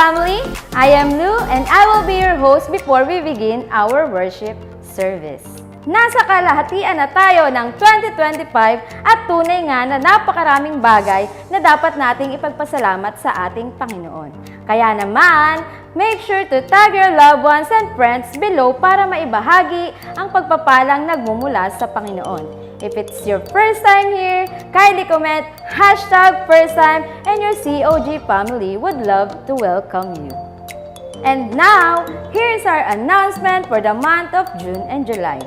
family, I am Lou and I will be your host before we begin our worship service. Nasa kalahatian na tayo ng 2025 at tunay nga na napakaraming bagay na dapat nating ipagpasalamat sa ating Panginoon. Kaya naman, make sure to tag your loved ones and friends below para maibahagi ang pagpapalang nagmumula sa Panginoon. If it's your first time here, kindly comment #first-time and your COG family would love to welcome you. And now, here's our announcement for the month of June and July.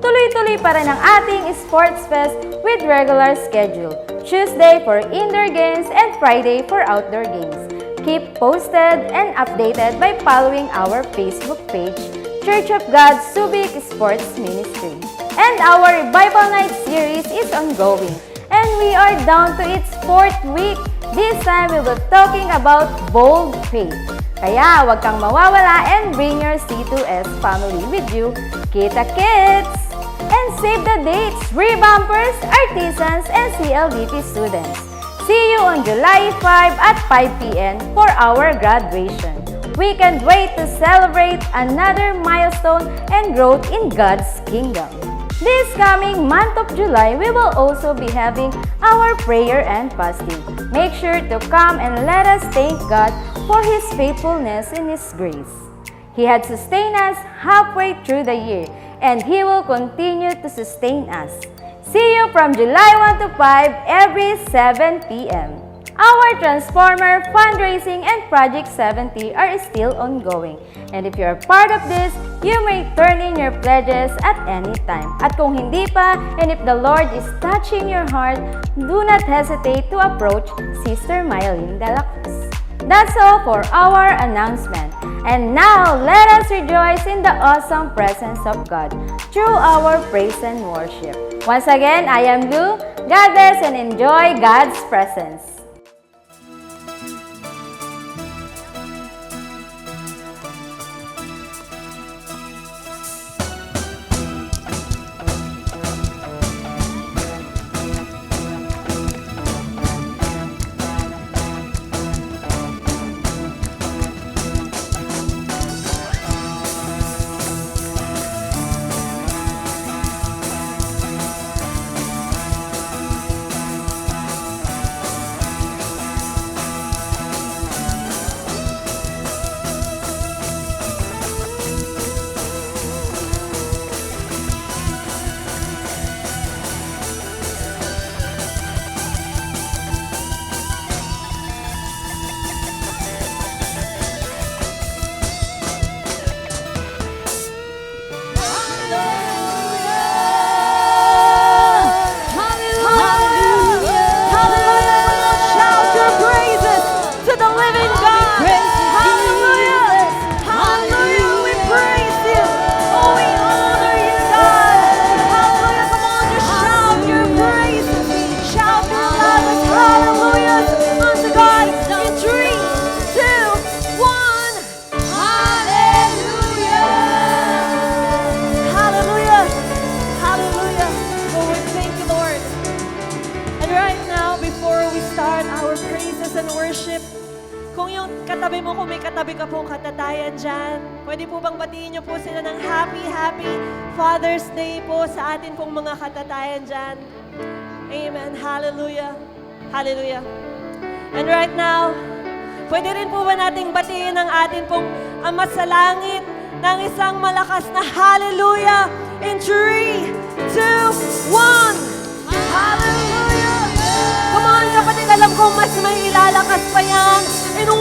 Tuloy-tuloy pa rin ang ating Sports Fest with regular schedule. Tuesday for indoor games and Friday for outdoor games. Keep posted and updated by following our Facebook page, Church of God Subic Sports Ministry. And our Revival Night series is ongoing, and we are down to its 4th week. This time, we will be talking about bold faith. Kaya, huwag kang mawawala and bring your C2S family with you. Kita Kids! And save the dates, revampers, artisans, and CLDT students. See you on July 5 at 5 p.m. for our graduation. We can't wait to celebrate another milestone and growth in God's kingdom. This coming month of July, we will also be having our prayer and fasting. Make sure to come and let us thank God for His faithfulness and His grace. He had sustained us halfway through the year, and He will continue to sustain us. See you from July 1 to 5 every 7 p.m. Our Transformer fundraising and Project 70 are still ongoing. And if you're part of this, you may turn in your pledges at any time. At kung hindi pa, and if the Lord is touching your heart, do not hesitate to approach Sister Mylene de la Cruz. That's all for our announcement. And now, let us rejoice in the awesome presence of God through our praise and worship. Once again, I am Lou. God bless and enjoy God's presence. worship. Kung yung katabi mo, kung may katabi ka pong katatayan dyan, pwede po bang batiin niyo po sila ng Happy Father's Day po sa atin pong mga katatayan dyan. Amen. Hallelujah. Hallelujah. And right now, pwede rin po ba nating batiin ang atin pong Ama sa Langit ng isang malakas na Hallelujah in 3, 2, 1. Hallelujah! Come on, kapatid, alam ko mas may ilalakas pa yan. In 1,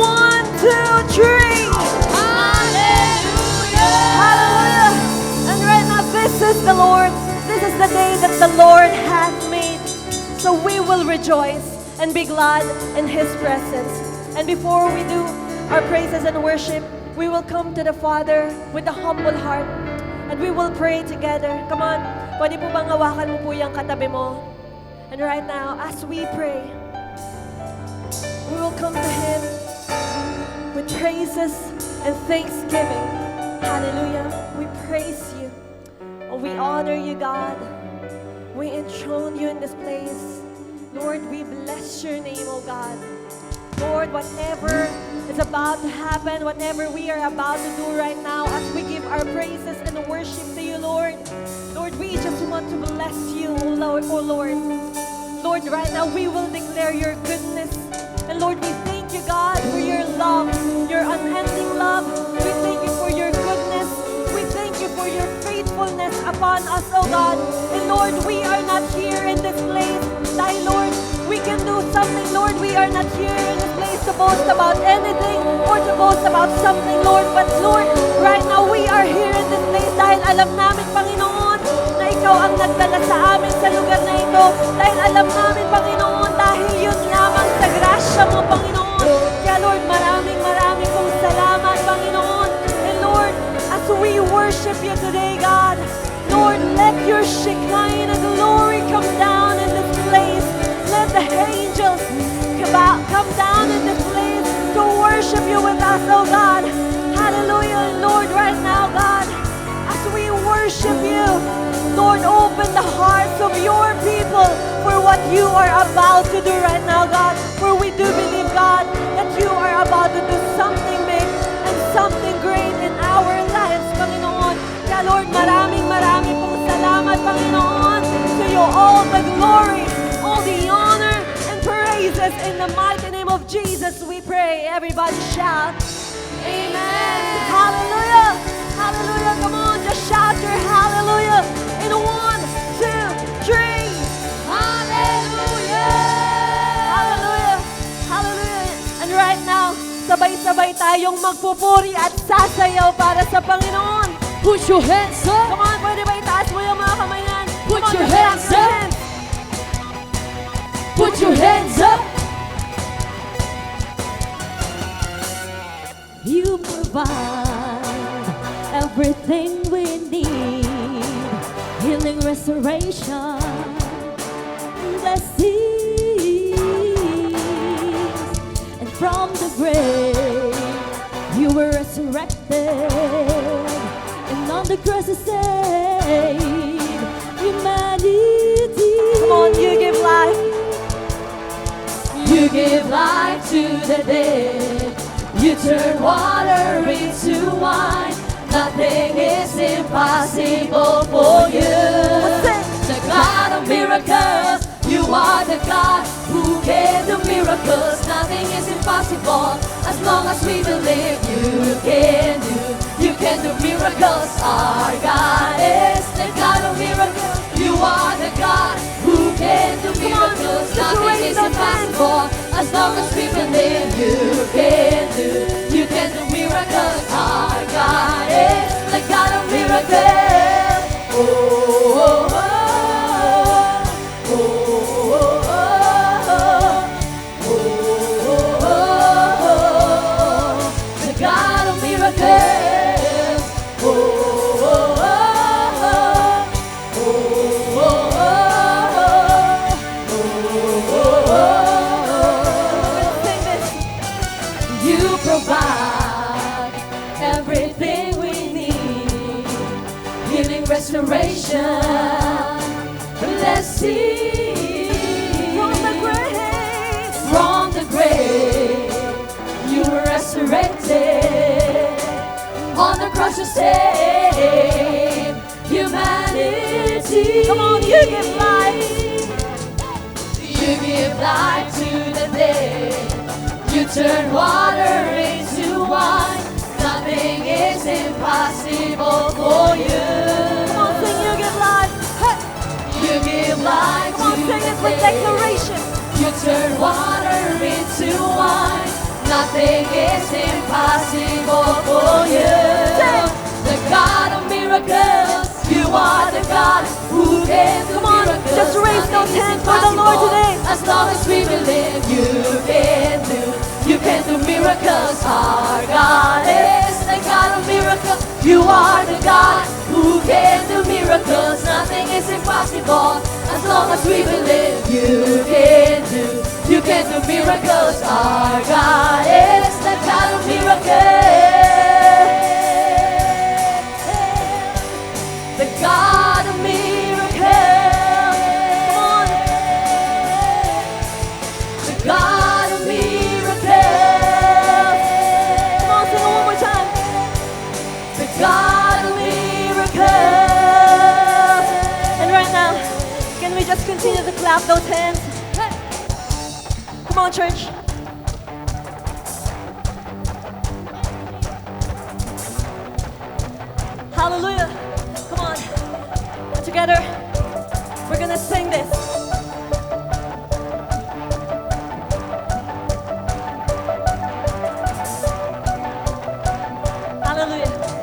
2, 3. Hallelujah! Hallelujah! And right now, this is the Lord. This is the day that the Lord has made. So we will rejoice and be glad in His presence. And before we do our praises and worship, we will come to the Father with a humble heart. And we will pray together. Come on, pwede po bang hawakan mo po yung katabi mo? And right now, as we pray, we will come to Him with praises and thanksgiving. Hallelujah. We praise You. Oh, we honor You, God. We enthrone You in this place. Lord, we bless Your name, oh God. Lord, whatever is about to happen, whatever we are about to do right now, as we give our praises and worship to You, Lord, Lord, we just want to bless You, oh Lord, oh Lord. Lord, right now we will declare Your goodness. And Lord, we thank You, God, for Your love, Your unending love. We thank You for Your goodness. We thank You for Your faithfulness upon us, oh God. And Lord, we are not here in this place, dahil Lord, we can do something, Lord. We are not here in this place to boast about anything or to boast about something, Lord. But Lord, right now we are here in this place dahil alam namin, Panginoon, na Ikaw ang nagdala sa amin sa lugar na ito. Dahil alam namin, Panginoon, dahil yun lamang sa grasya mo, Panginoon. Kaya Lord, maraming pong salamat, Panginoon. And Lord, as we worship You today, God, Lord, let Your Shekinah glory come down in this place. Let the angels come down in this place to worship You with us, oh God. Hallelujah, Lord, right now, God, as we worship You, Lord, open the hearts of Your people for what You are about to do right now, God. For we do believe, God, that You are about to do something big and something great in our lives, Panginoon. Kaya Lord, maraming pong salamat, Panginoon. To You all the glory, all the honor, and praises. In the mighty name of Jesus we pray. Everybody shout, Amen. Hallelujah. Hallelujah. Come on, just shout your hallelujah. In 1, 2, 3. Hallelujah. Hallelujah. Hallelujah. And right now, sabay-sabay tayong magpupuri at sasayaw para sa Panginoon. Put your hands up. Come on, pwede ba itaas mo yung mga kamay yan? Put your hands up. Put your hands up. You provide everything we need. Healing, restoration, blessings. And from the grave, You were resurrected. And on the cross you saved humanity. Come on, You give life. You give life to the dead. You turn water into wine. Nothing is impossible for You. The God of miracles, You are the God who can do miracles. Nothing is impossible as long as we believe. You can do miracles. Our God is the God of miracles. You are the God who can do miracles. Nothing is impossible as long as we believe. You can do miracles. Our God is the God of miracles. Oh, oh, oh, oh, oh, oh, oh, oh, oh, the God of miracles. Oh, oh, oh, oh, oh, oh, oh, Sing this. You provide everything we need. Healing, restoration, blessing. From the grave. From the grave, much to save humanity. Come on, you give life. You give life to the dead. You turn water into wine. Nothing is impossible for you. Come on, sing, you give life. Hey. You give life Come on, to sing the it with dead. declaration. You turn water into wine. Nothing is impossible for you. The God of miracles. You are the God who can do Come on, miracles. just raise those Nothing is hands for the Lord impossible. today. As long as we believe, you can do miracles. Our God is the God of miracles. You are the God who can do miracles. Nothing is impossible. As long as we believe, you can do miracles. Our God is the God of miracles. The God of miracles. Come on. The God of miracles. Come on, sing it one more time. The God of miracles. And right now, can we just continue to clap those hands? Come on, church. Hallelujah. Come on. Together, we're going to sing this. Hallelujah.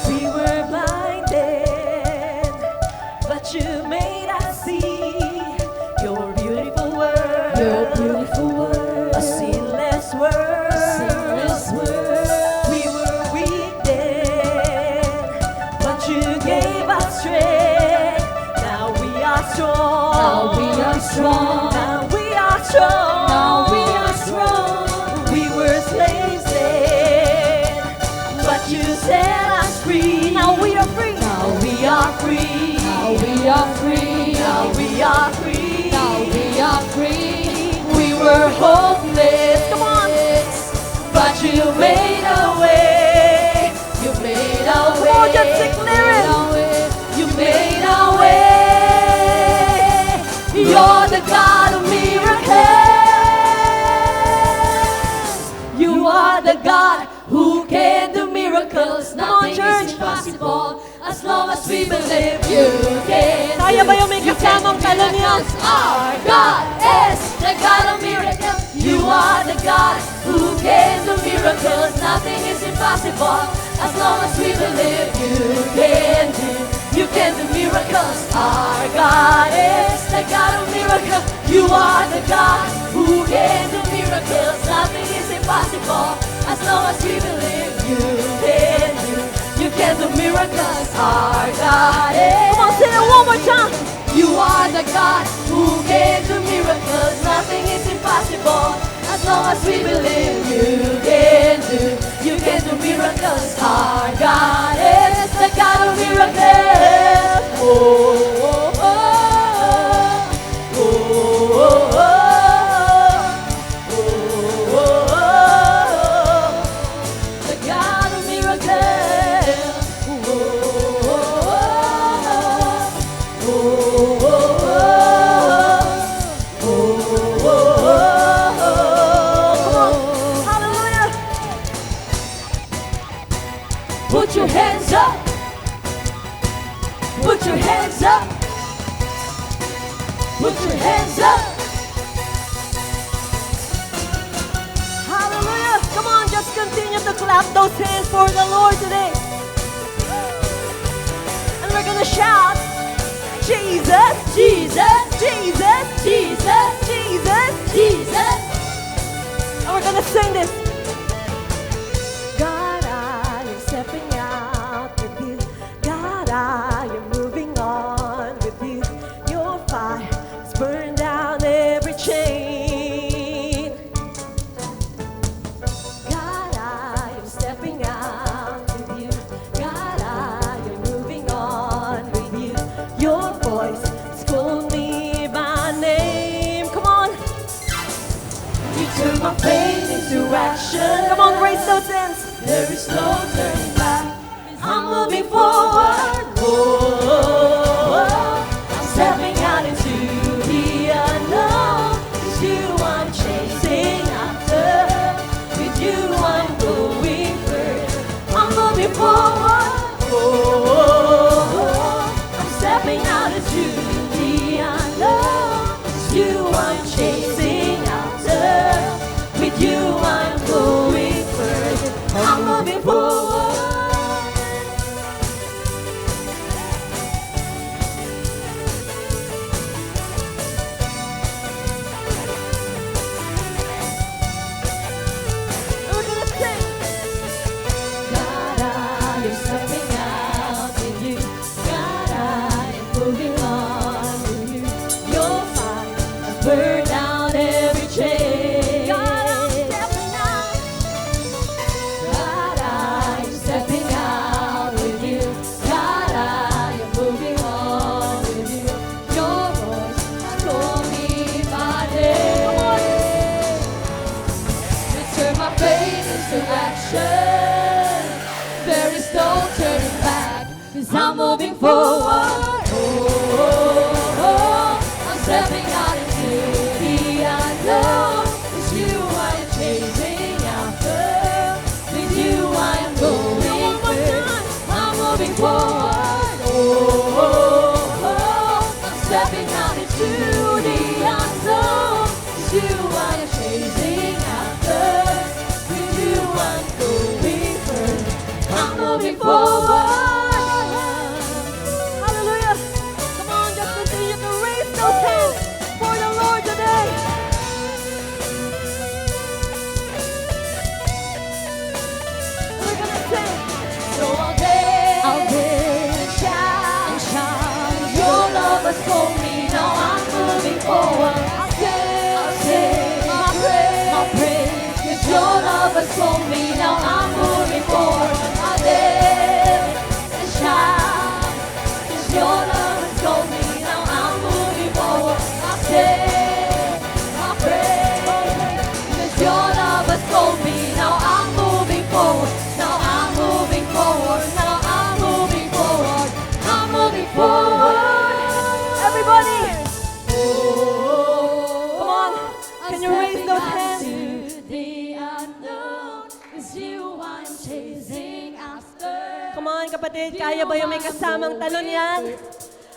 We were blinded, but you made us see your beautiful word. Your beautiful word. A seamless word. Seamless word. We were weak then, but you gave us strength. Now we are strong. Now we are strong. Now we are strong. Now we are strong. We were slaves then, but you set us free. Now we are free. Now we are free. Now we are free. Now we are free. Now we are free. We were hopeless. Come on. But you made a way. You made a way. Come on, just declare it. You made a way. You're the God of miracles. You are the God who can do miracles. Come on, Nothing church. is impossible. As long as we believe, you can. Kaya ba yung may You can kasamang do talon niya? miracles. Our God is the God of miracles. You are the God who can do miracles. Nothing is impossible. As long as we believe, you can do miracles. Our God is the God of miracles. You are the God who can do miracles. Nothing is impossible. As long as we believe, you can do miracles. Our God is. Come on, say it one more time. You are the God who can do miracles. Nothing is impossible. As long as we believe, you can do miracles. Our God is the God of miracles. Oh, oh, oh, oh, oh, oh, oh, oh, oh. The God of miracles. Oh, oh, oh, oh, oh, oh, oh. Hallelujah. Put your hands up. Put your hands up. Put your hands up. Hallelujah. Come on, just continue to clap those hands for the Lord today. And we're going to shout, Jesus, Jesus, Jesus, Jesus, Jesus. Jesus. And we're going to sing this. God, I am stepping out with you. God, I am moving on with you. Your fire has burned down every chain. God, I am stepping out with you. God, I am moving on with you. Your voice has called me by name. Come on. You turn my pain into into action. Come on, raise those hands. There is no turning back. I'm moving forward. Oh, I'm stepping out into the unknown. It's you I'm chasing after. With you I'm going further. I'm moving forward. Oh, I'm stepping out into the unknown. It's you I'm chasing after. With you I'm going further. I'm moving forward. We're gonna sing. God, I am stepping out with you. God, I am moving on with you. Your fire has burned down every chain. God, I'm stepping out. God, I am stepping out with you. God, I am moving on with you. Your voice has called me by name. You turn my faith into action. There is no turning back, 'cause I'm moving forward. Oh, I'm stepping out into the unknown. It's you I am chasing after. With you I am going first. I'm moving forward. Oh, I'm stepping out into the unknown. It's you I am chasing after. With you I'm going first. I'm moving forward. Hallelujah. Come on, just continue to raise those hands for the Lord today. We're gonna sing. So I'll dance and shout. Your love has called me, now I'm moving forward. I'll sing my praise, 'cause your love has called me, now I'm moving forward. I'll dance and shout, 'cause your love has called me, now I'm moving forward. I'll sing my praise, 'cause your love has called me, now I'm moving forward. Now I'm moving forward. Now I'm moving forward. I'm moving forward. Everybody, Oh, come on. Can you raise those hands? To the unknown, it's you I'm chasing after. Come on, kapatid. Kaya ba yung may kasamang talon yan?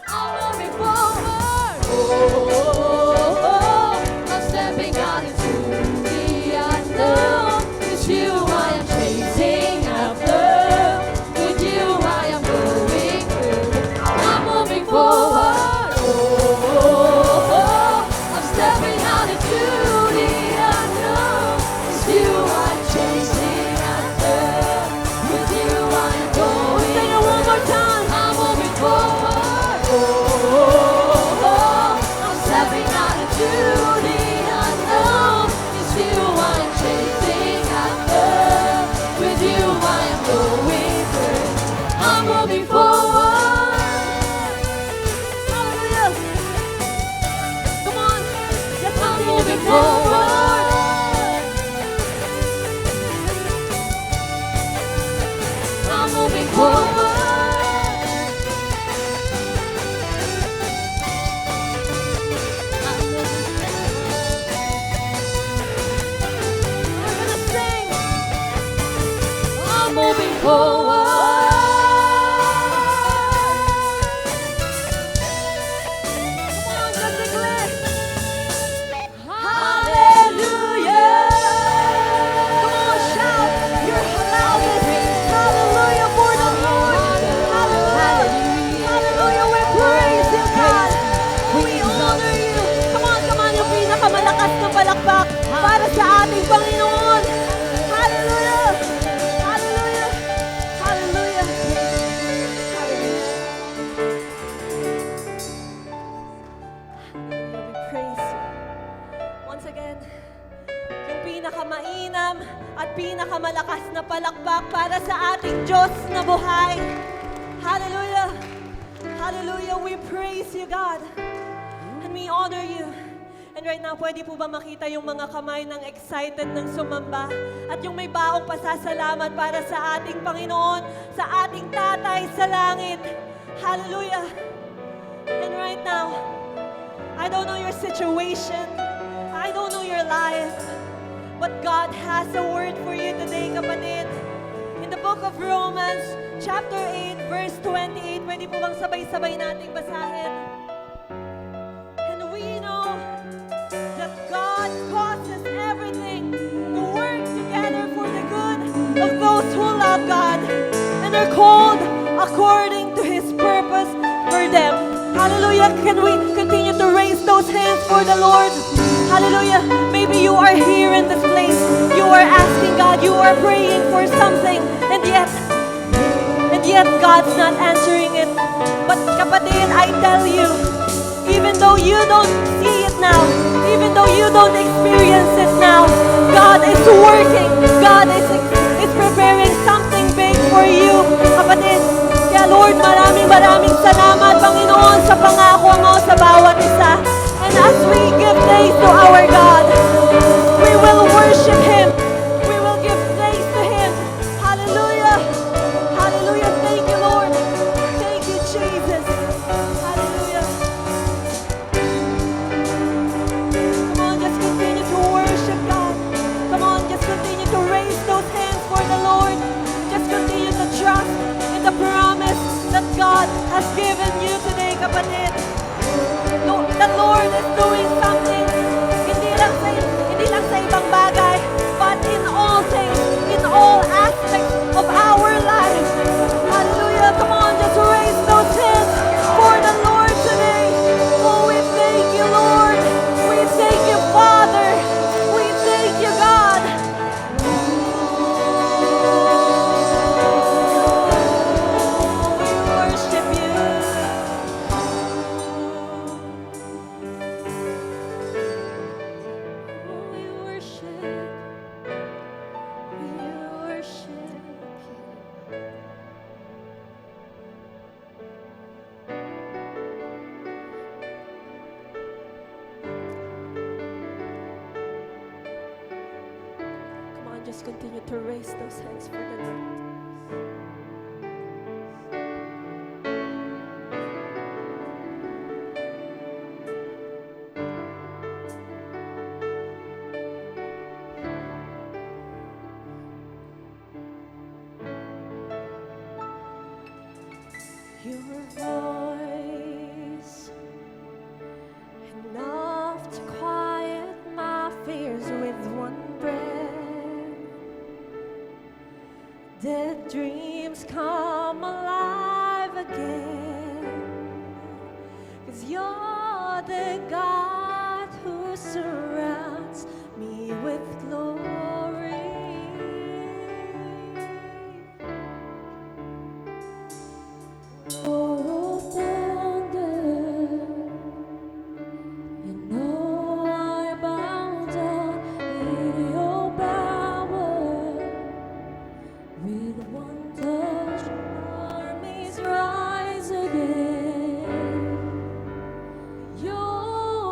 I'm moving forward. Oh, I'm stepping out into the unknown. It's you I am chasing after. With you I am going further. I'm moving forward. Oh, I'm stepping out into the unknown. It's you I'm chasing after. With you I am going Sing it one more time. I'm moving forward. Oh, I'm stepping out into the unknown. It's you I'm chasing after. With you I am going first. I'm moving forward. Hallelujah. Come on. Just I'm continue to moving dance. forward. I'm moving forward. We're gonna sing. I'm moving forward. Come on, just declare. Hallelujah. Come on, shout your loudest. Hallelujah for the Lord. Hallelujah. Hallelujah. We praise you, God. We honor you. Come on. Yung pinakamalakas na palakpak para sa ating Panginoon. Hallelujah. Hallelujah. Hallelujah. Hallelujah. We praise you. Once again, yung pinakamainam at pinakamalakas na palakpak para sa ating Diyos na buhay. Hallelujah! Hallelujah! We praise you, God. And we honor you. And right now, pwede po ba makita yung mga kamay ng excited ng sumamba? At yung may baong pasasalamat para sa ating Panginoon, sa ating Tatay sa langit. Hallelujah! And right now, I don't know your situation. I don't know your life. But God has a word for you today, kapatid. In the book of Romans, chapter 8, verse 28, pwede po bang sabay-sabay nating basahin? And we know that God causes everything to work together for the good of those who love God and are called according to His purpose for them. Hallelujah. Can we continue to raise those hands for the Lord? Hallelujah. Maybe you are here in this place. You are asking God, you are praying for something, and yet God's not answering it. But kapatid, I tell you, even though you don't see it now, even though you don't experience it now, God is working. God is preparing something big for you. Kapatid, kaya Lord, maraming salamat, Panginoon, sa pangako mo sa bawat isa. And as we give thanks to our God, we will worship Him. We will give thanks to Him. Hallelujah. Hallelujah. Thank you, Lord. Thank you, Jesus. Hallelujah. Come on, just continue to worship God. Come on, just continue to raise those hands for the Lord. Just continue to trust in the promise that God has given you today, kapatid. The Lord is doing something, hindi lang sa ibang bagay, but in all things, in all aspects of our lives. Hallelujah. Come on, just raise those hands for the Lord today. Oh, we thank you, Lord. We thank you, Father. We thank you, God. We worship you. We worship. We worship you. Come on, just continue to raise those hands for the Lord. Your voice enough to quiet my fears with one breath. Dead dreams come alive again. 'Cause you're the God who surrounds me with glory. Oh, thunder, you know I bow down in your power. With one touch, armies rise again. You're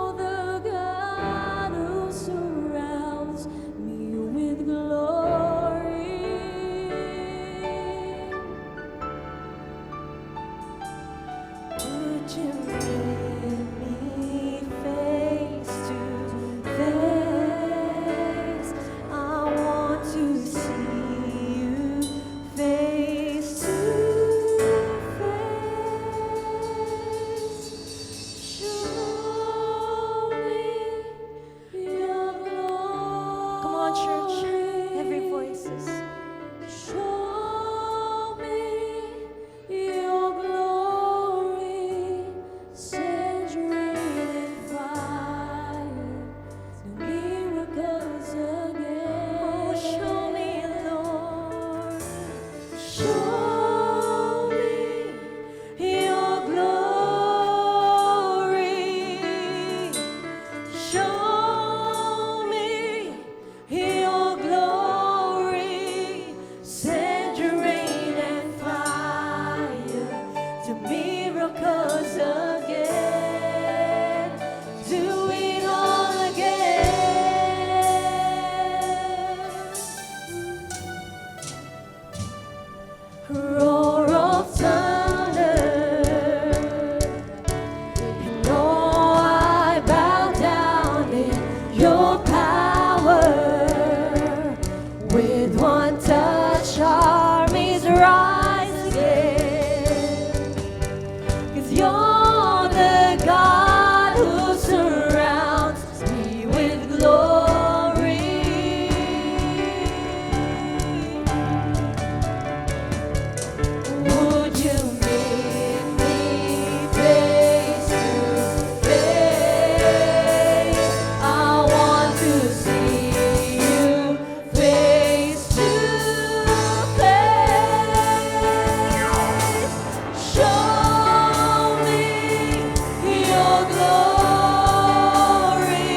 you're the God who surrounds me with glory. Would you meet me face to face? I want to see you face to face. Show me your glory.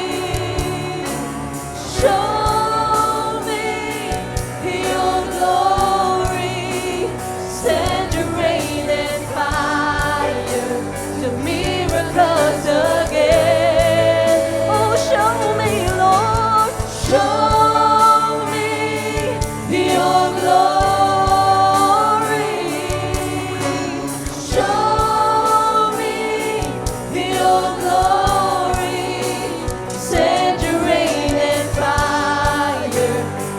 Show me your glory. Send your rain and fire to miracles again. Oh, show me, Lord. Show me your glory. Show me your glory. Send your rain and fire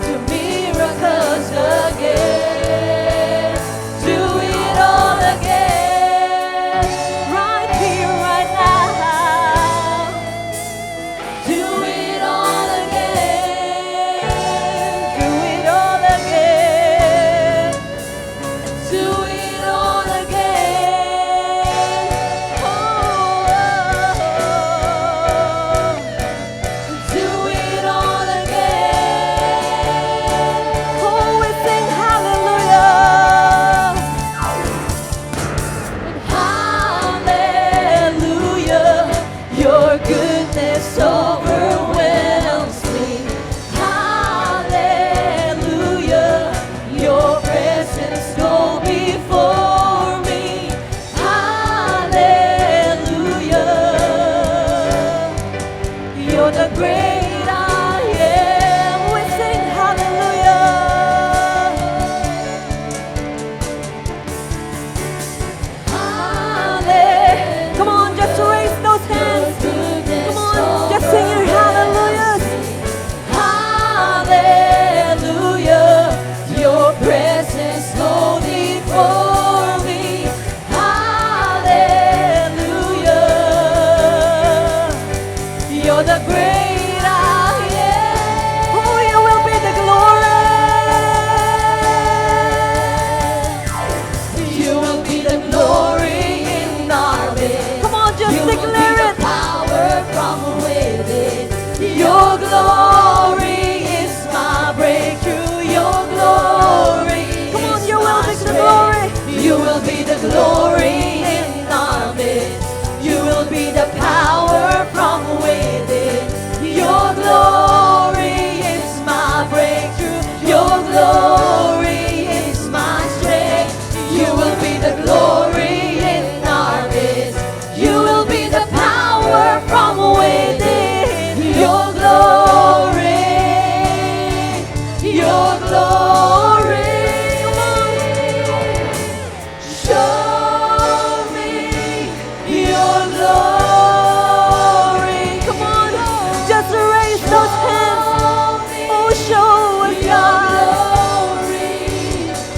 to miracles again. Do it all again. Right here, right now. Do it all again. Do it all again. Do it all again. Oh, do it all again. Oh, we sing hallelujah. Hallelujah. Your goodness overwhelms me. Hallelujah. Your presence go before me. Hallelujah. You're the great I am. We sing hallelujah. Hallelujah. Come on, just raise those hands. Come on, just sing your hallelujahs. Hallelujah. Your presence go before me. Hallelujah. You're the great I am. Oh, you will be the glory. You will be the glory in our midst. Come on, just declare it. Power from within. Your glory is my breakthrough. Your glory. Come on, you will be the glory. You will be the glory in our midst. You will be the power from within. Your glory is my breakthrough. Your glory is my strength. You will be the glory in our midst. You will be the power from within. Your glory. Your glory. Show me your glory. Come on, just raise those hands. Oh, show us your glory.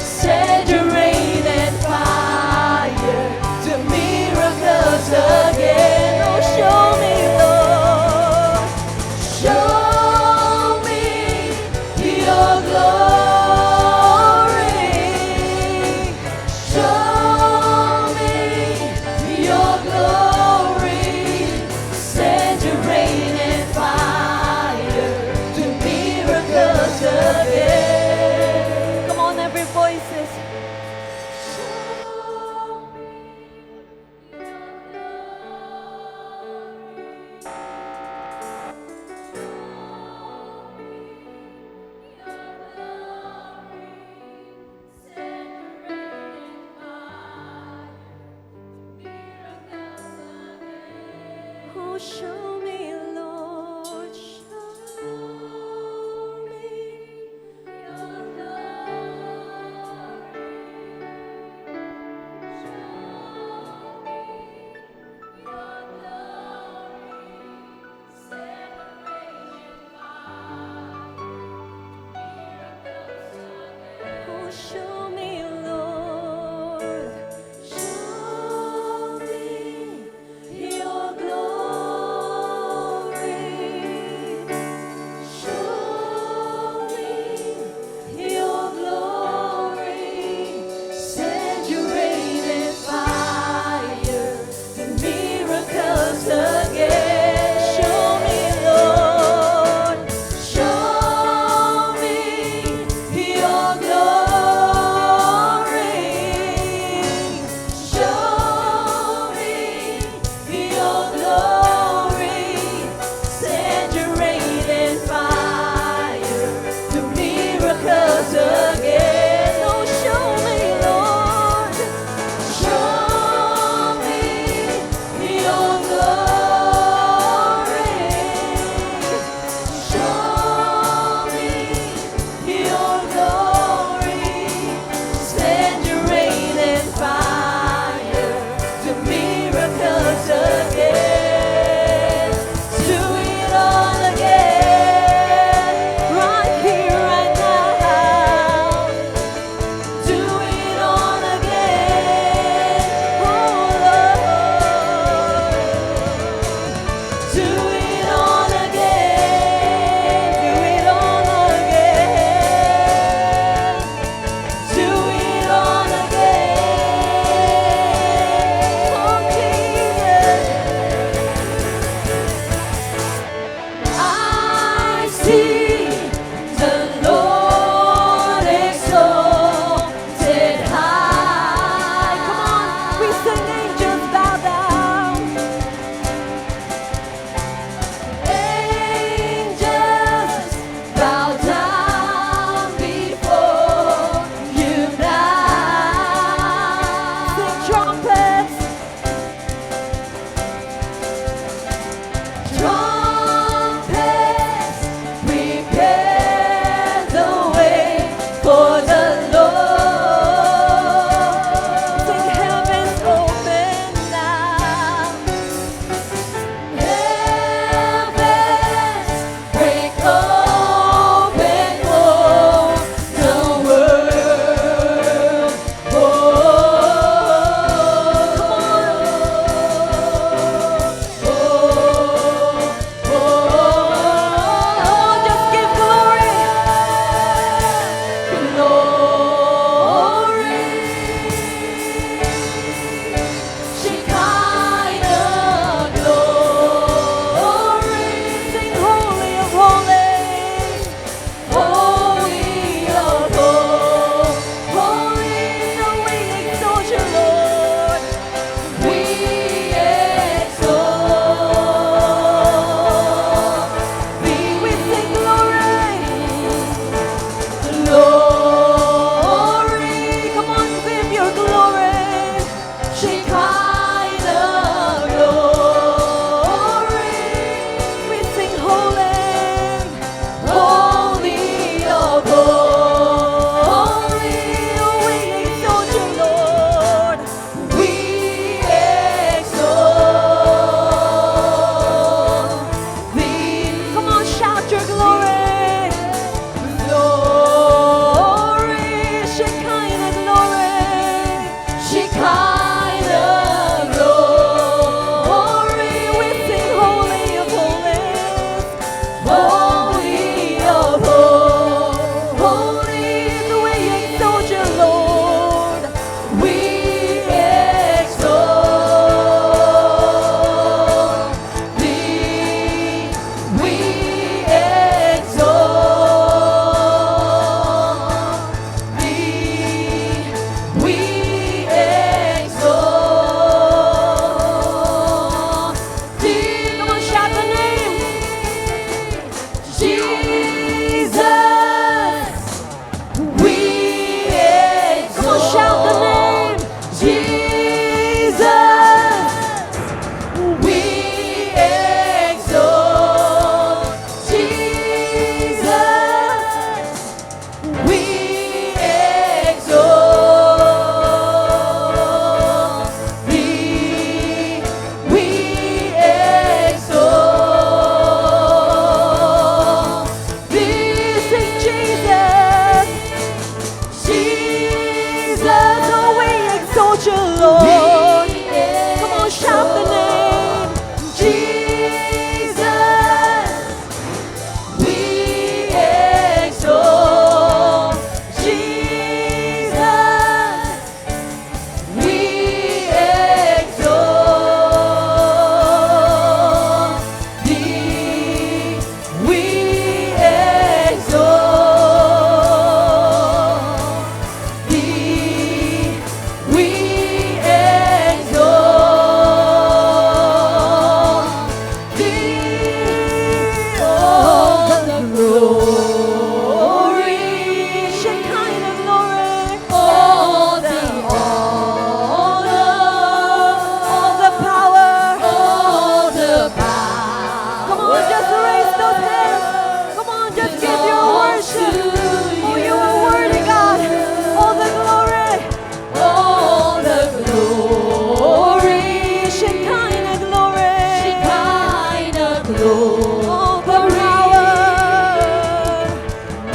Send your rain and fire to miracles again. Oh, show me, Lord. Show me your glory. Show me your glory. Send your rain and fire to miracles again. Come on, every voices. Oh, show me, Lord, show me your glory. Show me, Lord, show me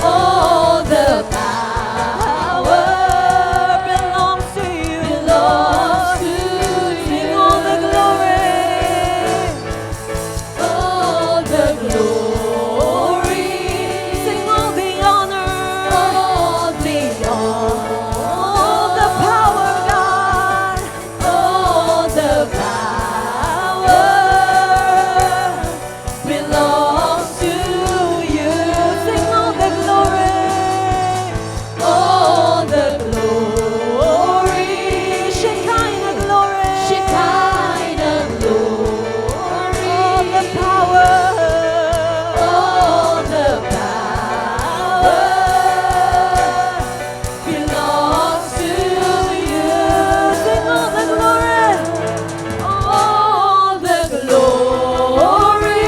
all the power belongs to you, belongs to Sing you. all the glory. All the glory, Sing all the honor. all the All the power, God. all the power belongs to you. Sing all the glory. All the glory, Shekinah glory. Shekinah glory, All the power. all the power belongs to you. Sing all the glory. All the glory,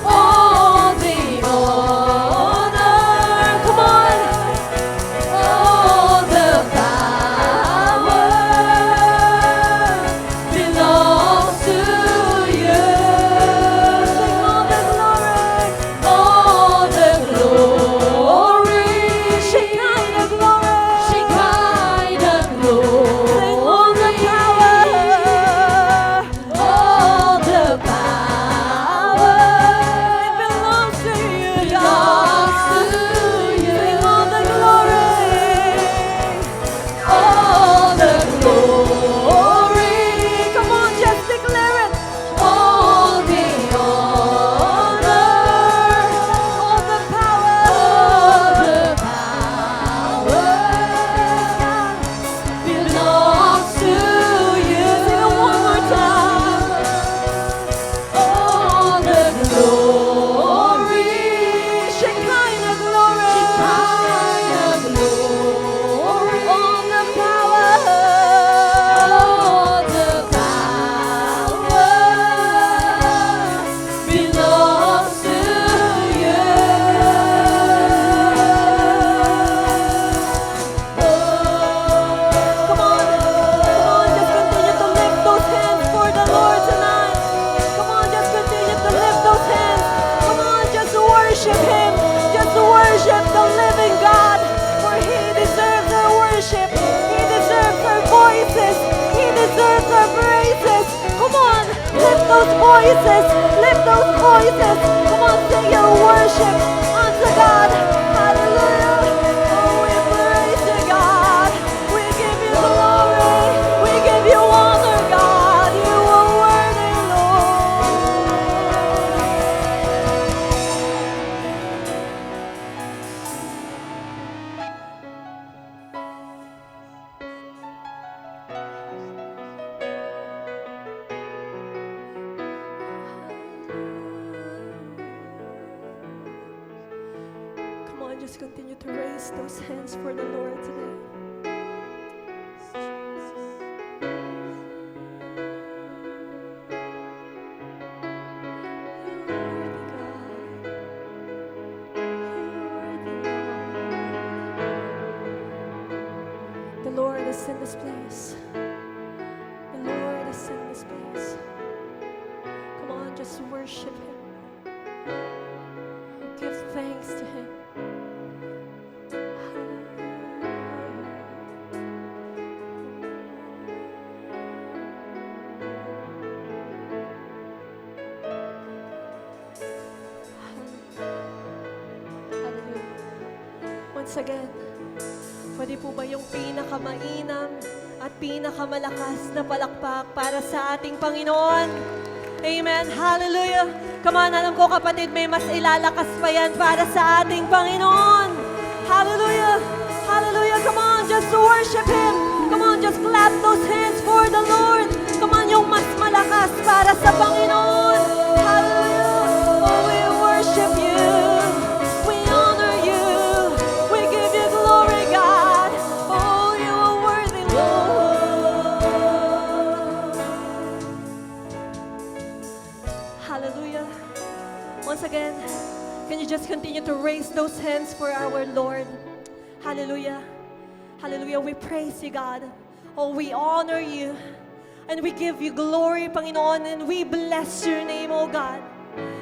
all the honor, come on, all the power belongs to you. Sing all the glory. All the glory, Shekinah glory. Shekinah glory, Sing all the power. all the power It belongs to you, belongs God. to you. Sing all the glory. All the glory, Come on, just declare it. all the honor, All the power. all the power belongs to you. Sing it one more time. All the glory, Shekinah glory. Shekinah glory, All the power. all the power belongs to you. Come on, just continue to lift those hands for the Lord tonight. Come on, just continue to lift those hands. Come on, just worship Him. Just worship the living God, for He deserves our worship. He deserves our voices. He deserves our praises. Come on, lift those voices. Lift those voices. Come on, sing your worship unto God. Hallelujah. Oh, we praise you, God. We give you glory. We give you honor, God. You are worthy, Lord. Come on, just continue to raise those hands for the Lord today. The Lord is in this place. The Lord is in this place. Come on, just worship Him. Give thanks to Him. Hallelujah. Once again, pwede po ba yung pinakamainam at pinakamalakas na palakpak para sa ating Panginoon? Amen. Hallelujah. Come on, alam ko kapatid, may mas ilalakas pa yan para sa ating Panginoon. Hallelujah. Hallelujah. Come on, just worship Him. Come on, just clap those hands for the Lord. Come on, yung mas malakas para sa Panginoon. Hallelujah. Oh, we worship You. We honor You. We give You glory, God. Oh, You are worthy, Lord. Hallelujah. Once again, can you just continue to raise those hands for our Lord? Hallelujah. Hallelujah. We praise You, God. Oh, we honor You. And we give you glory, Panginoon, and we bless your name, O God.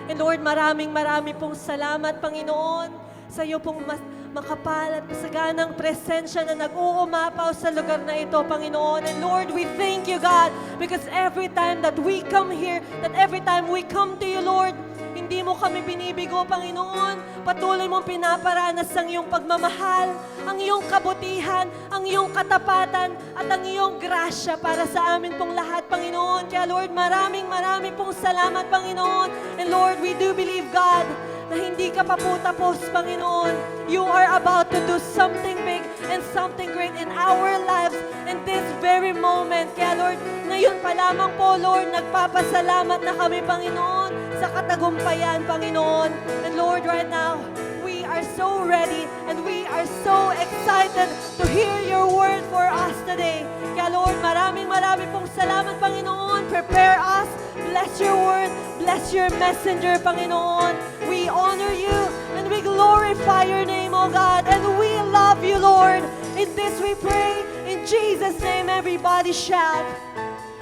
And Lord, maraming pong salamat, Panginoon, sa iyo pong makapal at masaganang presensya na nag-uumapaw sa lugar na ito, Panginoon. And Lord, we thank you, God, because every time that we come here, that every time we come to you, Lord, hindi mo kami binibigo, Panginoon. Patuloy mong pinaparanas ang iyong pagmamahal, ang iyong kabutihan, ang iyong katapatan, at ang iyong grasya para sa amin pong lahat, Panginoon. Kaya Lord, maraming pong salamat, Panginoon. And Lord, we do believe, God, na hindi ka pa po tapos, Panginoon. You are about to do something big and something great in our lives in this very moment. Kaya Lord, ngayon pa lamang po, Lord, nagpapasalamat na kami, Panginoon, sa katagumpayan, Panginoon. And Lord, right now, we are so ready and we are so excited to hear your word for us today. Kaya Lord, maraming pong salamat, Panginoon. Prepare us. Bless your word. Bless your messenger, Panginoon. We honor you and we glorify your name, O God. And we love you, Lord. In this we pray. In Jesus' name, everybody shout.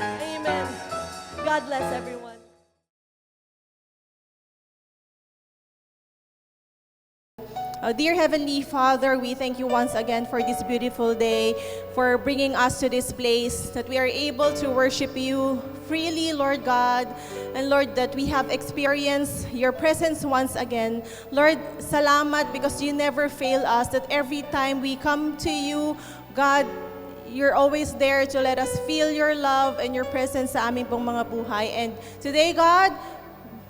Amen. God bless everyone. Dear Heavenly Father, we thank you once again for this beautiful day, for bringing us to this place, that we are able to worship you freely, Lord God, and Lord, that we have experienced your presence once again. Lord, salamat because you never fail us, that every time we come to you, God, you're always there to let us feel your love and your presence sa aming pong mga buhay. And today, God,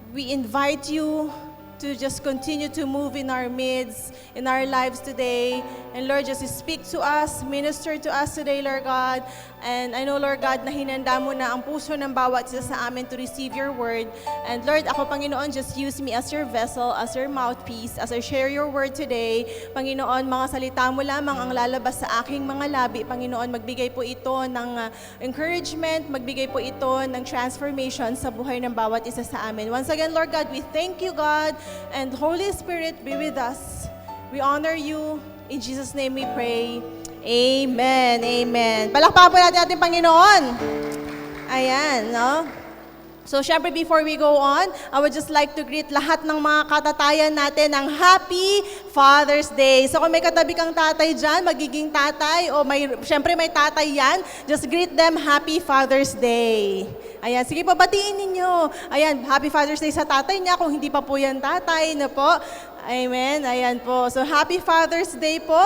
we invite you to just continue to move in our midst, in our lives today. And Lord, just speak to us, minister to us today, Lord God. And I know, Lord God, na hinanda mo na ang puso ng bawat isa sa amin to receive your word. And Lord, ako, Panginoon, just use me as your vessel, as your mouthpiece, as I share your word today. Panginoon, mga salita mo lamang ang lalabas sa aking mga labi. Panginoon, magbigay po ito ng encouragement, magbigay po ito ng transformation sa buhay ng bawat isa sa amin. Once again, Lord God, we thank you, God, and Holy Spirit, be with us. We honor you. In Jesus' name we pray. Amen. Amen. Palakpakan po natin ating Panginoon. Ayan, no? So, syempre, before we go on, I would just like to greet lahat ng mga katatayan natin ng Happy Father's Day. So, kung may katabi kang tatay dyan, magiging tatay, o syempre may tatay yan, just greet them Happy Father's Day. Ayan, sige po, batiin ninyo. Ayan, Happy Father's Day sa tatay niya, kung hindi pa po yan tatay, na po. Amen, ayan po. So, Happy Father's Day po.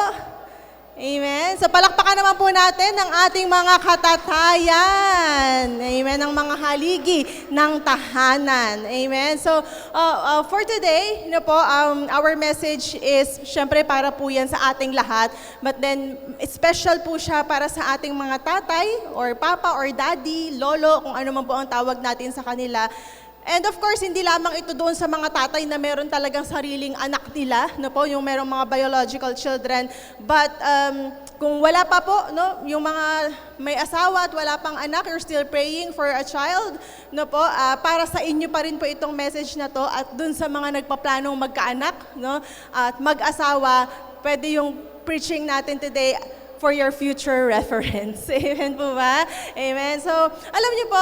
Amen. So palakpakan naman po natin ang ating mga katatayan. Amen. Ang mga haligi ng tahanan. Amen. So for today, our message is syempre para po yan sa ating lahat. But then special po siya para sa ating mga tatay or papa or daddy, lolo, kung ano man po ang tawag natin sa kanila. And of course, hindi lamang ito doon sa mga tatay na meron talagang sariling anak nila, yung merong mga biological children. But kung wala pa po, yung mga may asawa at wala pang anak, you're still praying for a child, para sa inyo pa rin po itong message na to. At doon sa mga nagpaplanong magkaanak, at mag-asawa, pwede yung preaching natin today for your future reference. Amen po ba? Amen. So, alam niyo po,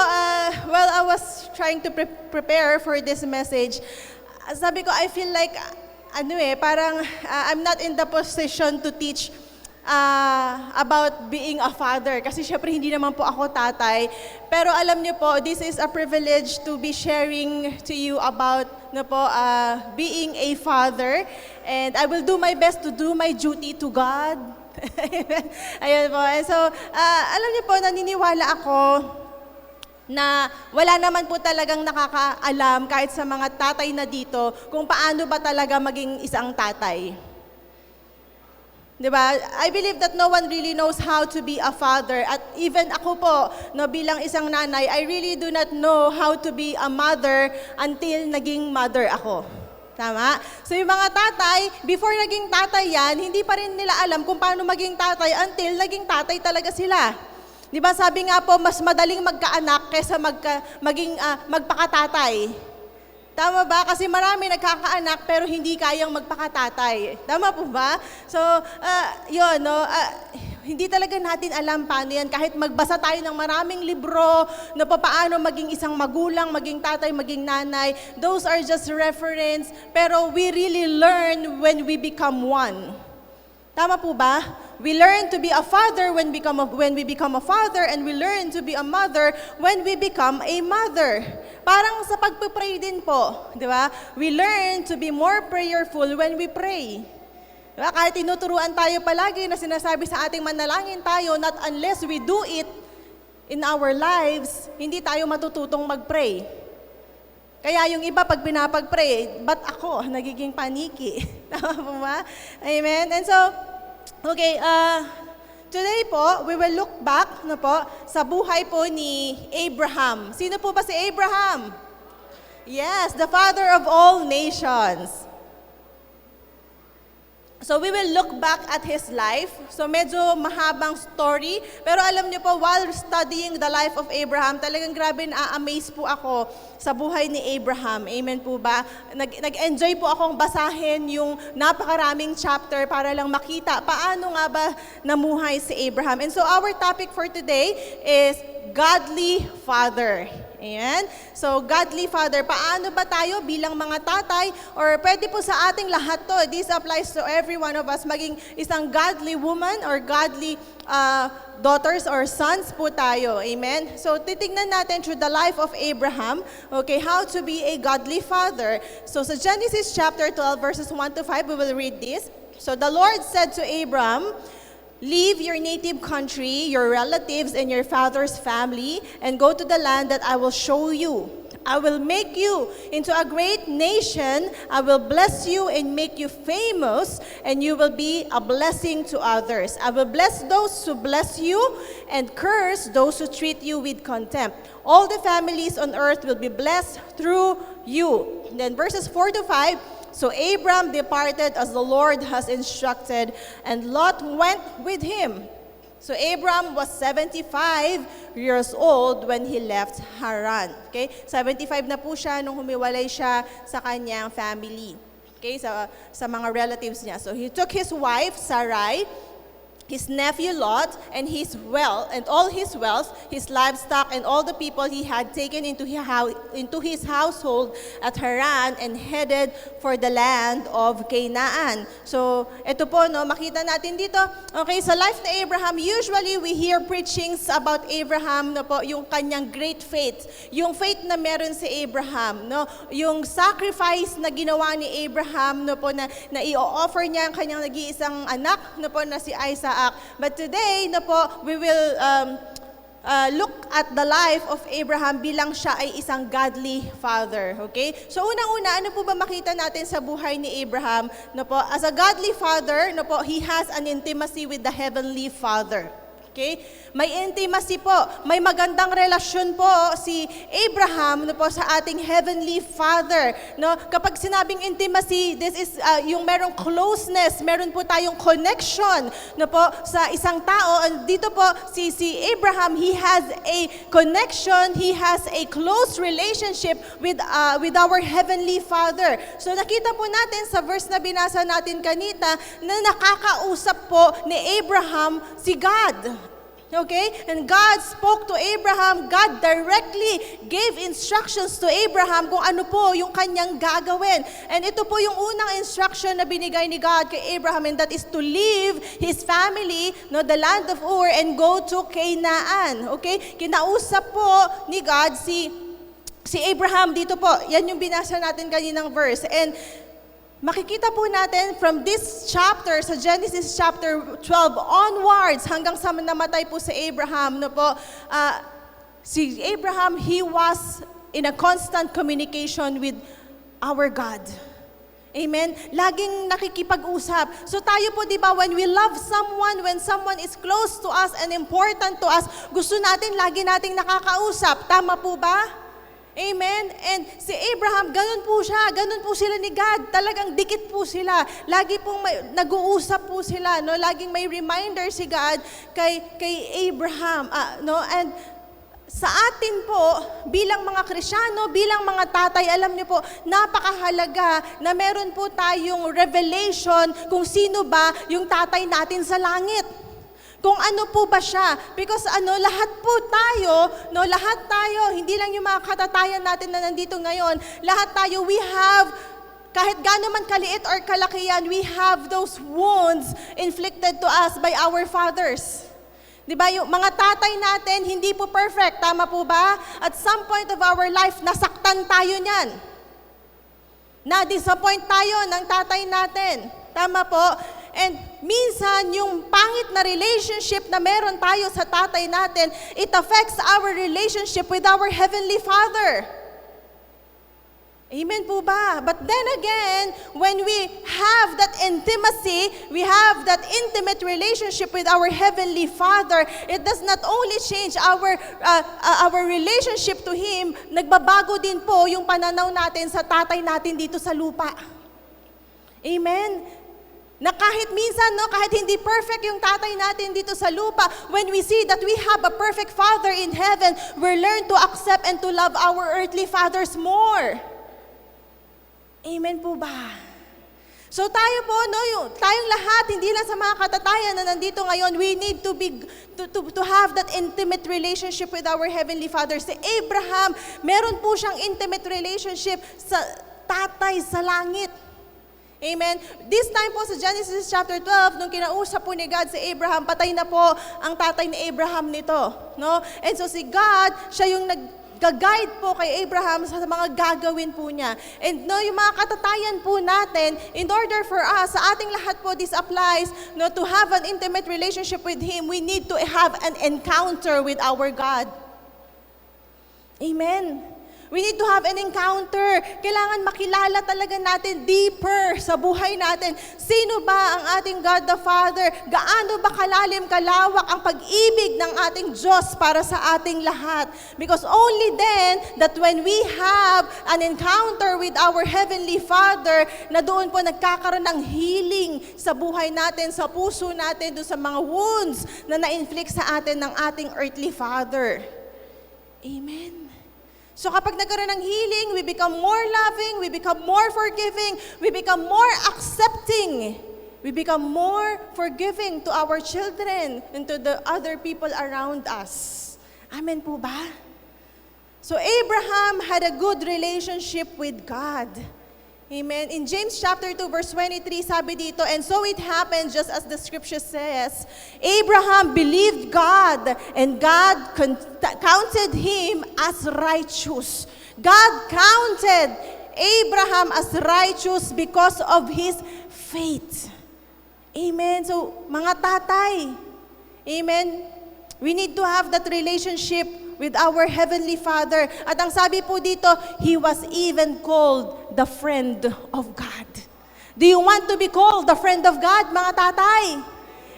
while I was trying to prepare for this message, sabi ko, I feel like, parang I'm not in the position to teach about being a father. Kasi syempre, hindi naman po ako tatay. Pero alam niyo po, this is a privilege to be sharing to you about being a father. And I will do my best to do my duty to God. Ayan po. And so, alam niyo po, naniniwala ako na wala naman po talagang nakakaalam kahit sa mga tatay na dito kung paano ba talaga maging isang tatay. Diba? I believe that no one really knows how to be a father. At even ako po, bilang isang nanay, I really do not know how to be a mother until naging mother ako. Tama? So yung mga tatay, before naging tatay yan, hindi pa rin nila alam kung paano maging tatay until naging tatay talaga sila. Di ba sabi nga po, mas madaling magkaanak kaysa maging magpakatatay. Tama ba? Kasi marami nagkakaanak pero hindi kayang magpakatatay. Tama po ba? So, hindi talaga natin alam paano yan. Kahit magbasa tayo ng maraming libro na paano maging isang magulang, maging tatay, maging nanay, those are just reference. Pero we really learn when we become one. Tama po ba? We learn to be a father when we become a father, and we learn to be a mother when we become a mother. Parang sa pagpapray din po, di ba? We learn to be more prayerful when we pray. Diba? Kahit tinuturuan tayo palagi na sinasabi sa ating manalangin tayo, not unless we do it in our lives, hindi tayo matututong mag-pray. Kaya yung iba pag pinapag-pray, ba't ako nagiging paniki? Tama po ba? Amen? And so, okay, today po, we will look back sa buhay po ni Abraham. Sino po ba si Abraham? Yes, the father of all nations. So we will look back at his life. So medyo mahabang story. Pero alam niyo po, while studying the life of Abraham, talagang grabe na-amaze po ako sa buhay ni Abraham. Amen po ba? Nag-enjoy po akong basahin yung napakaraming chapter para lang makita paano nga ba namuhay si Abraham. And so our topic for today is Godly Father. Ayan. So, godly father, paano ba tayo bilang mga tatay, or pwede po sa ating lahat to, this applies to every one of us, maging isang godly woman or godly daughters or sons po tayo. Amen. So, titignan natin through the life of Abraham, okay, how to be a godly father. So, sa Genesis chapter 12, verses 1 to 5, we will read this. So, the Lord said to Abram, "Leave your native country, your relatives, and your father's family, and go to the land that I will show you. I will make you into a great nation. I will bless you and make you famous, and you will be a blessing to others. I will bless those who bless you, and curse those who treat you with contempt. All the families on earth will be blessed through you." Then verses 4 to 5, "So Abram departed as the Lord has instructed, and Lot went with him. So Abram was 75 years old when he left Haran." Okay? 75 na po siya nung humiwalay siya sa kanyang family. Okay? Sa mga relatives niya. So he took his wife, Sarai, his nephew Lot, and all his wealth, his livestock, and all the people he had taken into his household at Haran, and headed for the land of Canaan. So, ito po, no, makita natin dito, okay, sa life ni Abraham, usually we hear preachings about Abraham, no po, yung kanyang great faith, yung faith na meron si Abraham, no, yung sacrifice na ginawa ni Abraham, no po, na i-offer niya ang kanyang nag-iisang anak, no po, na si Isaac. But today, no po, we will look at the life of Abraham bilang siya ay isang godly father. Okay? So unang-una, ano po ba makita natin sa buhay ni Abraham? No po, as a godly father, no po, he has an intimacy with the heavenly Father. Okay? May intimacy po, may magandang relasyon po si Abraham, no po, sa ating heavenly Father. No? Kapag sinabing intimacy, this is yung merong closeness, meron po tayong connection, no po, sa isang tao. And dito po si Abraham, he has a connection, he has a close relationship with our heavenly Father. So nakita po natin sa verse na binasa natin kanina na nakakausap po ni Abraham si God. Okay? And God spoke to Abraham. God directly gave instructions to Abraham kung ano po yung kanyang gagawin. And ito po yung unang instruction na binigay ni God kay Abraham, and that is to leave his family, no, the land of Ur, and go to Canaan. Okay? Kinausap po ni God si Abraham dito po. Yan yung binasa natin kaninang verse. And makikita po natin from this chapter, sa Genesis chapter 12 onwards, hanggang sa namatay po si Abraham, no po, si Abraham, he was in a constant communication with our God. Amen? Laging nakikipag-usap. So tayo po, di ba, when we love someone, when someone is close to us and important to us, gusto natin, lagi nating nakakausap. Tama po ba? Amen? And si Abraham, ganun po siya, ganun po sila ni God. Talagang dikit po sila. Lagi pong nag-uusap po sila, no? Laging may reminder si God kay Abraham, no? And sa atin po, bilang mga Kristyano, bilang mga tatay, alam niyo po, napakahalaga na meron po tayong revelation kung sino ba yung tatay natin sa langit. Kung ano po ba siya? Because lahat po tayo, lahat tayo, hindi lang yung mga katatayan natin na nandito ngayon, lahat tayo, we have, kahit gaano man kaliit or kalaki yan, we have those wounds inflicted to us by our fathers. Di ba, yung mga tatay natin, hindi po perfect, tama po ba? At some point of our life, nasaktan tayo niyan. Na-disappoint tayo ng tatay natin. Tama po? And minsan, yung pangit na relationship na meron tayo sa tatay natin, it affects our relationship with our Heavenly Father. Amen po ba? But then again, when we have that intimacy, we have that intimate relationship with our Heavenly Father, it does not only change our relationship to Him, nagbabago din po yung pananaw natin sa tatay natin dito sa lupa. Amen? Na kahit minsan, kahit hindi perfect yung tatay natin dito sa lupa, when we see that we have a perfect Father in heaven, we learn to accept and to love our earthly fathers more. Amen po ba? So tayo po, tayong lahat, hindi lang sa mga katatayan na nandito ngayon, we need to have that intimate relationship with our Heavenly Father. Si Abraham, meron po siyang intimate relationship sa tatay sa langit. Amen. This time po sa Genesis chapter 12, nung kinausap po ni God si Abraham, patay na po ang tatay ni Abraham nito. No? And so si God, siya yung nag-guide po kay Abraham sa mga gagawin po niya. And yung mga katatayan po natin, in order for us, sa ating lahat po, this applies, to have an intimate relationship with Him, we need to have an encounter with our God. Amen. We need to have an encounter. Kailangan makilala talaga natin deeper sa buhay natin. Sino ba ang ating God the Father? Gaano ba kalalim, kalawak ang pag-ibig ng ating Diyos para sa ating lahat? Because only then, that when we have an encounter with our Heavenly Father, na doon po nagkakaroon ng healing sa buhay natin, sa puso natin, doon sa mga wounds na na-inflict sa atin ng ating earthly Father. Amen. So kapag nagkaroon ng healing, we become more loving, we become more forgiving, we become more accepting, we become more forgiving to our children and to the other people around us. Amen po ba? So Abraham had a good relationship with God. Amen. In James chapter 2 verse 23, sabi dito, and so it happened just as the scripture says, Abraham believed God and God counted him as righteous. God counted Abraham as righteous because of his faith. Amen. So, mga tatay, amen, we need to have that relationship with our Heavenly Father. At ang sabi po dito, He was even called the friend of God. Do you want to be called the friend of God, mga tatay?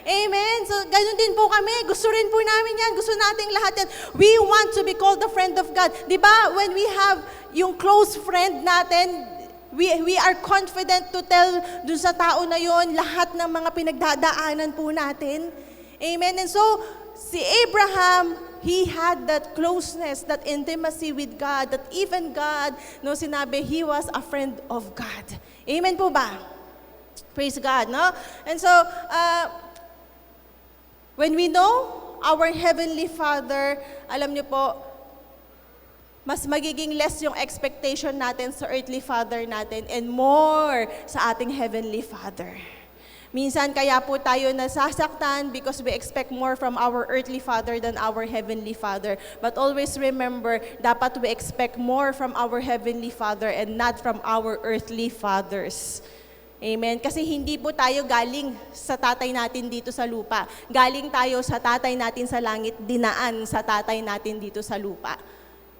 Amen. So, ganun din po kami. Gusto rin po namin yan. Gusto nating lahat yan. We want to be called the friend of God. Di ba, when we have yung close friend natin, we are confident to tell dun sa tao na yon lahat ng mga pinagdadaanan po natin. Amen. And so, si Abraham, he had that closeness, that intimacy with God, that even God, sinabi, he was a friend of God. Amen po ba? Praise God, no? And so, when we know our Heavenly Father, alam niyo po, mas magiging less yung expectation natin sa earthly Father natin and more sa ating Heavenly Father. Minsan kaya po tayo nasasaktan because we expect more from our earthly Father than our Heavenly Father. But always remember, dapat we expect more from our Heavenly Father and not from our earthly fathers. Amen? Kasi hindi po tayo galing sa tatay natin dito sa lupa. Galing tayo sa tatay natin sa langit, dinaan sa tatay natin dito sa lupa.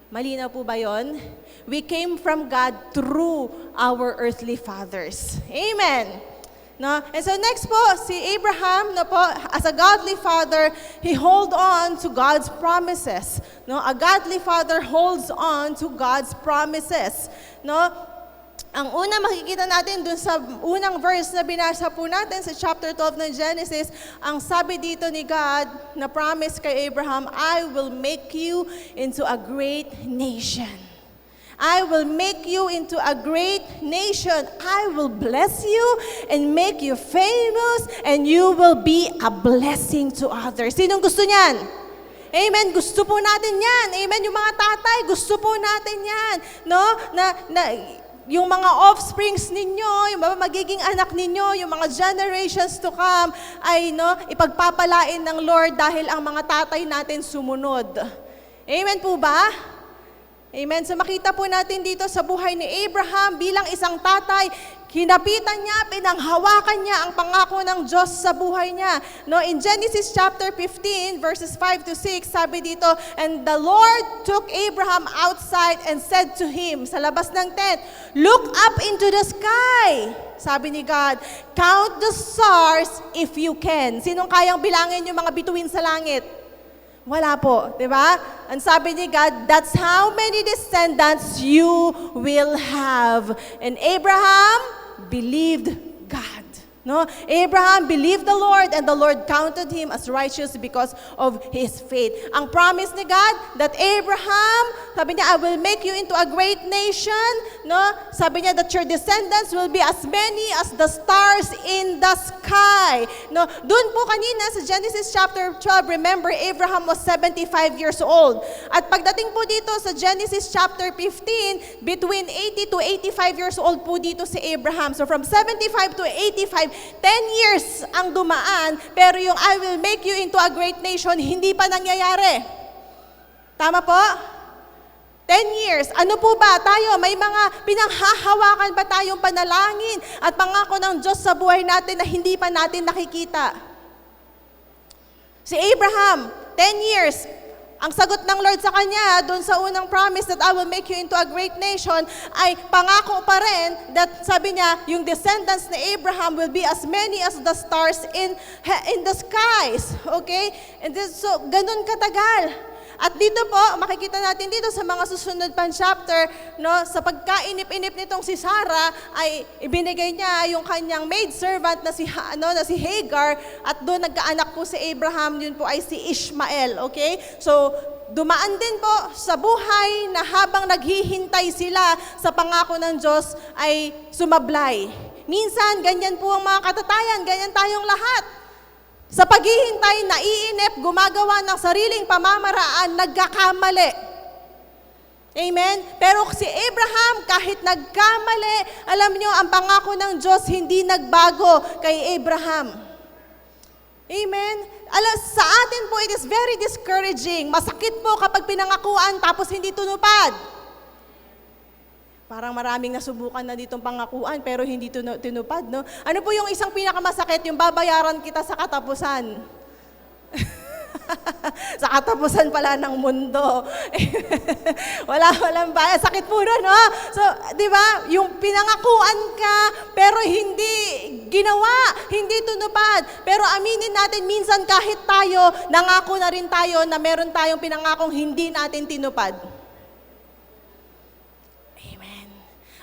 Malinaw po ba yon? We came from God through our earthly fathers. Amen? No? And so next po, si Abraham, as a godly father, he hold on to God's promises. No? A godly father holds on to God's promises. No? Ang una makikita natin dun sa unang verse na binasa po natin sa chapter 12 ng Genesis, ang sabi dito ni God na promise kay Abraham, I will make you into a great nation. I will make you into a great nation. I will bless you and make you famous, and you will be a blessing to others. Sinong gusto niyan? Amen. Gusto po natin yan. Amen. Yung mga tatay, gusto po natin yan. No? Yung mga offsprings ninyo, yung mga magiging anak ninyo, yung mga generations to come, ay ipagpapalain ng Lord dahil ang mga tatay natin sumunod. Amen po ba? Amen. So makita po natin dito sa buhay ni Abraham bilang isang tatay, hinapitan niya, pinanghawakan niya ang pangako ng Diyos sa buhay niya. No, in Genesis chapter 15 verses 5 to 6, sabi dito, and the Lord took Abraham outside and said to him, sa labas ng tent, look up into the sky. Sabi ni God, count the stars if you can. Sinong kayang bilangin yung mga bituin sa langit? Wala po, di ba? Ang sabi ni God, that's how many descendants you will have. And Abraham believed God. No? Abraham believed the Lord, and the Lord counted him as righteous because of his faith. Ang promise ni God that Abraham, sabi niya, I will make you into a great nation. No? Sabi niya that your descendants will be as many as the stars in the sky. No? Doon po kanina sa Genesis chapter 12, remember Abraham was 75 years old. At pagdating po dito sa Genesis chapter 15, between 80 to 85 years old po dito si Abraham. So from 75 to 85, 10 years ang dumaan, pero yung I will make you into a great nation, hindi pa nangyayari. Tama po? 10 years. Ano po ba tayo? May mga pinanghahawakan ba tayong panalangin at pangako ng Diyos sa buhay natin na hindi pa natin nakikita? Si Abraham, 10 years. Ang sagot ng Lord sa kanya, doon sa unang promise that I will make you into a great nation, ay pangako pa rin that sabi niya, yung descendants ni Abraham will be as many as the stars in the skies. Okay? And this, so, ganun katagal. At dito po, makikita natin dito sa mga susunod pang chapter, no, sa pagkainip-inip nitong si Sarah, ay ibinigay niya yung kanyang maidservant na si Hagar, at doon nagkaanak po si Abraham, yun po ay si Ishmael, okay? So, dumaan din po sa buhay na habang naghihintay sila sa pangako ng Diyos ay sumablay. Minsan, ganyan po ang mga katatayan, ganyan tayong lahat. Sa paghihintay, naiinip, gumagawa ng sariling pamamaraan, nagkakamali. Amen? Pero si Abraham, kahit nagkamali, alam niyo, ang pangako ng Diyos hindi nagbago kay Abraham. Amen? Sa atin po, it is very discouraging. Masakit po kapag pinangakuan tapos hindi tunupad. Parang maraming nasubukan na ditong pangakuan pero hindi tinupad, no? Ano po yung isang pinakamasakit? Yung babayaran kita sa katapusan. Sa katapusan pala ng mundo. Walang bayad. Sakit po na, no? So, di ba? Yung pinangakuan ka pero hindi ginawa, hindi tunupad. Pero aminin natin, minsan kahit tayo, nangako na rin tayo na meron tayong pinangakong hindi natin tinupad.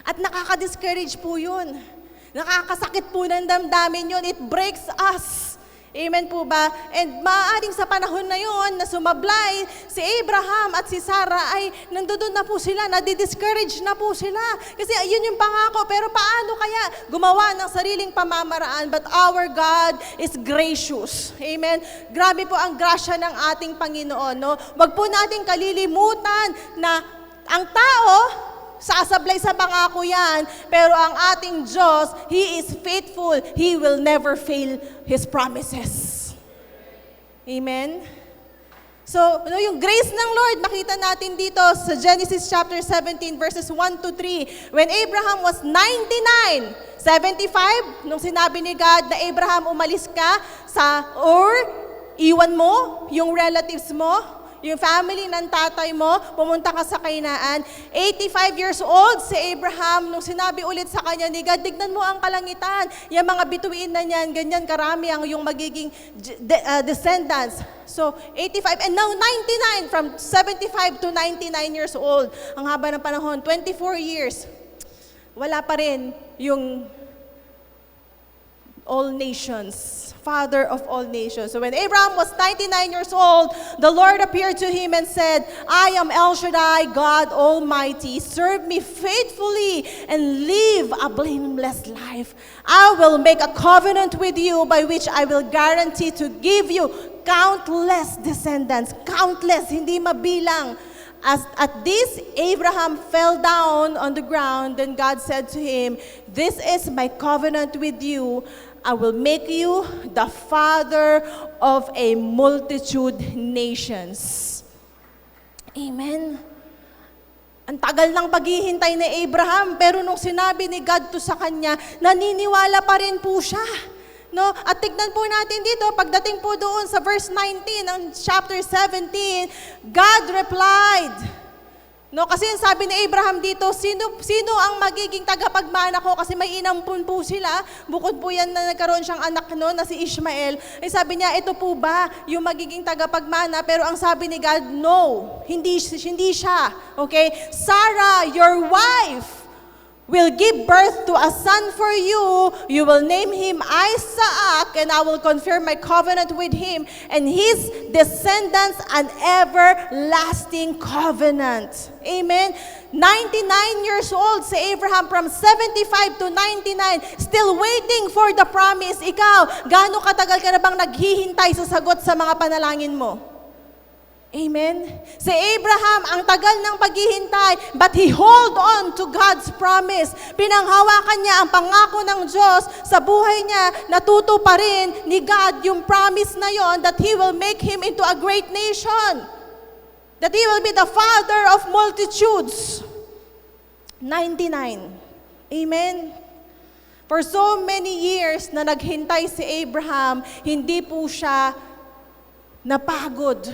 At nakaka-discourage po yun. Nakakasakit po ng damdamin yun. It breaks us. Amen po ba? And maaaring sa panahon na yun, na sumablay, si Abraham at si Sarah ay nandoon na po sila, nadi-discourage na po sila. Kasi yun yung pangako, pero paano kaya gumawa ng sariling pamamaraan? But our God is gracious. Amen? Grabe po ang grasya ng ating Panginoon. No? Wag po nating kalilimutan na ang tao, sasablay sa pangako yan, pero ang ating Diyos, He is faithful. He will never fail His promises. Amen? So, yung grace ng Lord, makita natin dito sa Genesis chapter 17, verses 1 to 3. When Abraham was 99, 75, nung sinabi ni God na Abraham, umalis ka sa Ur, iwan mo yung relatives mo, yung family ng tatay mo, pumunta ka sa Kainaan. 85 years old si Abraham, nung sinabi ulit sa kanya ni God, tignan mo ang kalangitan, yung mga bituin na niyan, ganyan karami ang yung magiging descendants. So, 85, and now 99, from 75 to 99 years old. Ang haba ng panahon, 24 years. Wala pa rin yung all nations. Father of all nations. So when Abraham was 99 years old, the Lord appeared to him and said, I am El Shaddai, God Almighty. Serve me faithfully and live a blameless life. I will make a covenant with you by which I will guarantee to give you countless descendants. Countless, hindi mabilang. As at this, Abraham fell down on the ground. Then God said to him, this is my covenant with you. I will make you the father of a multitude nations. Amen. Ang tagal ng paghihintay ni Abraham, pero nung sinabi ni God to sa kanya, naniniwala pa rin po siya. No? At tignan po natin dito, pagdating po doon sa verse 19 ng chapter 17, God replied. No, kasi sabi ni Abraham dito, sino ang magiging tagapagmana ko? Kasi may inampun po sila. Bukod po yan na nagkaroon siyang anak no, na si Ishmael. Eh sabi niya, ito po ba yung magiging tagapagmana? Pero ang sabi ni God, no, hindi siya. Okay? Sarah, your wife, will give birth to a son for you. You will name him Isaac, and I will confirm my covenant with him and his descendants an everlasting covenant. Amen. 99 years old si Abraham, from 75 to 99, still waiting for the promise. Ikaw, gaano katagal ka na bang naghihintay sa sagot sa mga panalangin mo? Amen? Si Abraham, ang tagal ng paghihintay, but he hold on to God's promise. Pinanghawakan niya ang pangako ng Diyos sa buhay niya, natuto pa rin ni God yung promise na yon that He will make him into a great nation. That He will be the father of multitudes. 99. Amen? For so many years na naghintay si Abraham, hindi po siya napagod.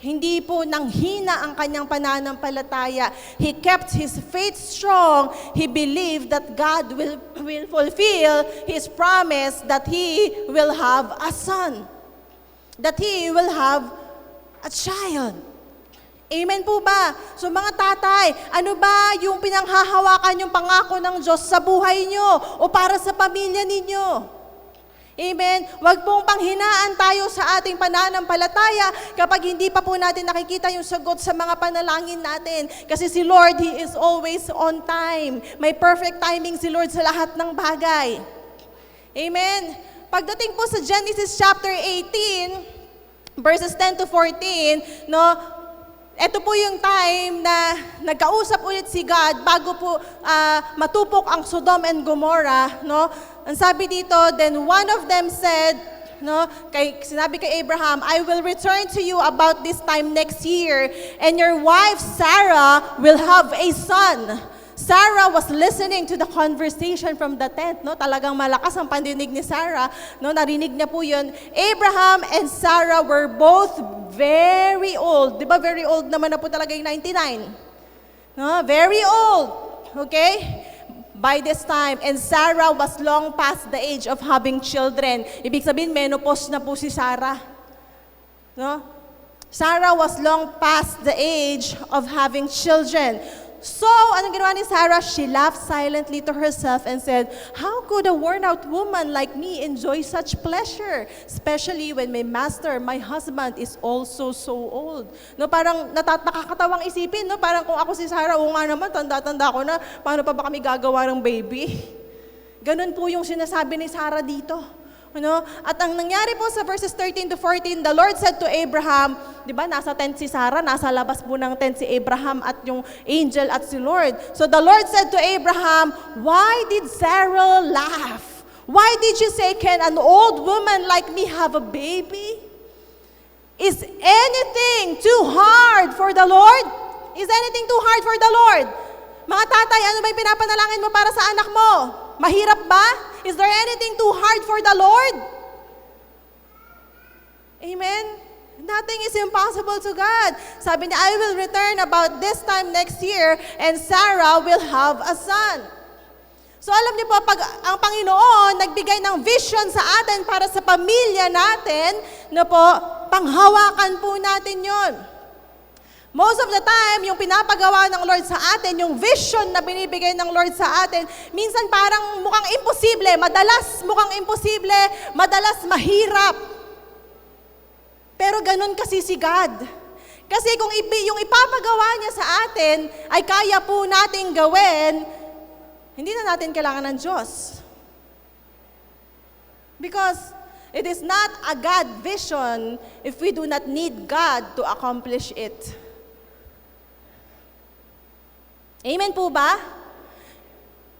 Hindi po nanghina ang kanyang pananampalataya. He kept his faith strong. He believed that God will fulfill His promise that he will have a son. That he will have a child. Amen po ba? So mga tatay, ano ba yung pinanghahawakan yung pangako ng Diyos sa buhay nyo o para sa pamilya ninyo? Amen? Huwag pong panghinaan tayo sa ating pananampalataya kapag hindi pa po natin nakikita yung sagot sa mga panalangin natin. Kasi si Lord, He is always on time. May perfect timing si Lord sa lahat ng bagay. Amen? Pagdating po sa Genesis chapter 18, verses 10 to 14, no, ito po yung time na nagkausap ulit si God bago po matupok ang Sodom and Gomorrah, no? Ang sabi dito, then one of them said, no, sinabi kay Abraham, I will return to you about this time next year, and your wife Sarah will have a son. Sarah was listening to the conversation from the tent, no? Talagang malakas ang pandinig ni Sarah, no? Narinig niya po 'yun. Abraham and Sarah were both very old. 'Di ba very old naman na po talaga yung 99? No? Very old. Okay? By this time, and Sarah was long past the age of having children. Ibig sabihin, menopause na po si Sarah. No? Sarah was long past the age of having children. So, anong ginawa ni Sarah? She laughed silently to herself and said, how could a worn-out woman like me enjoy such pleasure? Especially when my master, my husband, is also so old. No, parang nakakatawang isipin, no? Parang kung ako si Sarah, o nga naman, tanda-tanda ko na, paano pa ba kami gagawa ng baby? Ganun po yung sinasabi ni Sarah dito. Ano? At ang nangyari po sa verses 13 to 14, the Lord said to Abraham, di ba, nasa tent si Sarah, nasa labas po ng tent si Abraham at yung angel at si Lord. So the Lord said to Abraham, why did Sarah laugh? Why did you say, can an old woman like me have a baby? Is anything too hard for the Lord? Is anything too hard for the Lord? Mga tatay, ano ba yung pinapanalangin mo para sa anak mo? Mahirap ba? Is there anything too hard for the Lord? Amen? Nothing is impossible to God. Sabi niya, I will return about this time next year, and Sarah will have a son. So alam niyo po, pag ang Panginoon nagbigay ng vision sa atin para sa pamilya natin, no po, panghawakan po natin yon. Most of the time, yung pinapagawa ng Lord sa atin, yung vision na binibigay ng Lord sa atin, minsan parang mukhang imposible, madalas mukhang imposible, madalas mahirap. Pero ganun kasi si God. Kasi kung yung ipapagawa niya sa atin ay kaya po nating gawin, hindi na natin kailangan ng Diyos. Because it is not a God vision if we do not need God to accomplish it. Amen po ba?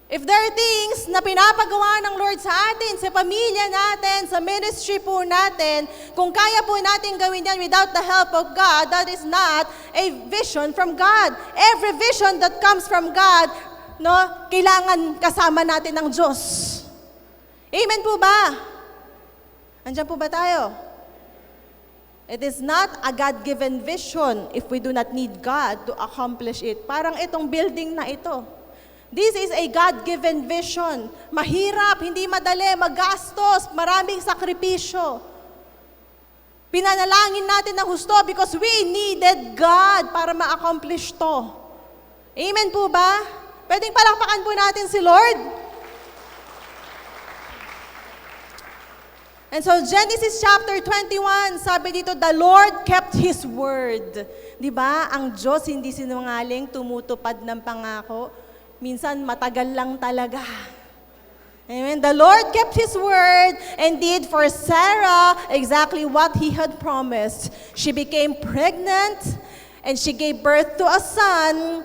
If there are things na pinapagawa ng Lord sa atin, sa pamilya natin, sa ministry po natin, kung kaya po natin gawin yan without the help of God, that is not a vision from God. Every vision that comes from God, no, kailangan kasama natin ng Diyos. Amen po ba? Andiyan po ba tayo? It is not a God-given vision if we do not need God to accomplish it. Parang itong building na ito. This is a God-given vision. Mahirap, hindi madali, magastos, maraming sakripisyo. Pinanalangin natin ng husto because we needed God para ma-accomplish to. Amen po ba? Pwedeng palakpakan po natin si Lord. And so Genesis chapter 21, sabi dito, the Lord kept His word. Di ba? Ang Diyos hindi sinungaling, tumutupad ng pangako. Minsan matagal lang talaga. Amen. The Lord kept His word and did for Sarah exactly what He had promised. She became pregnant and she gave birth to a son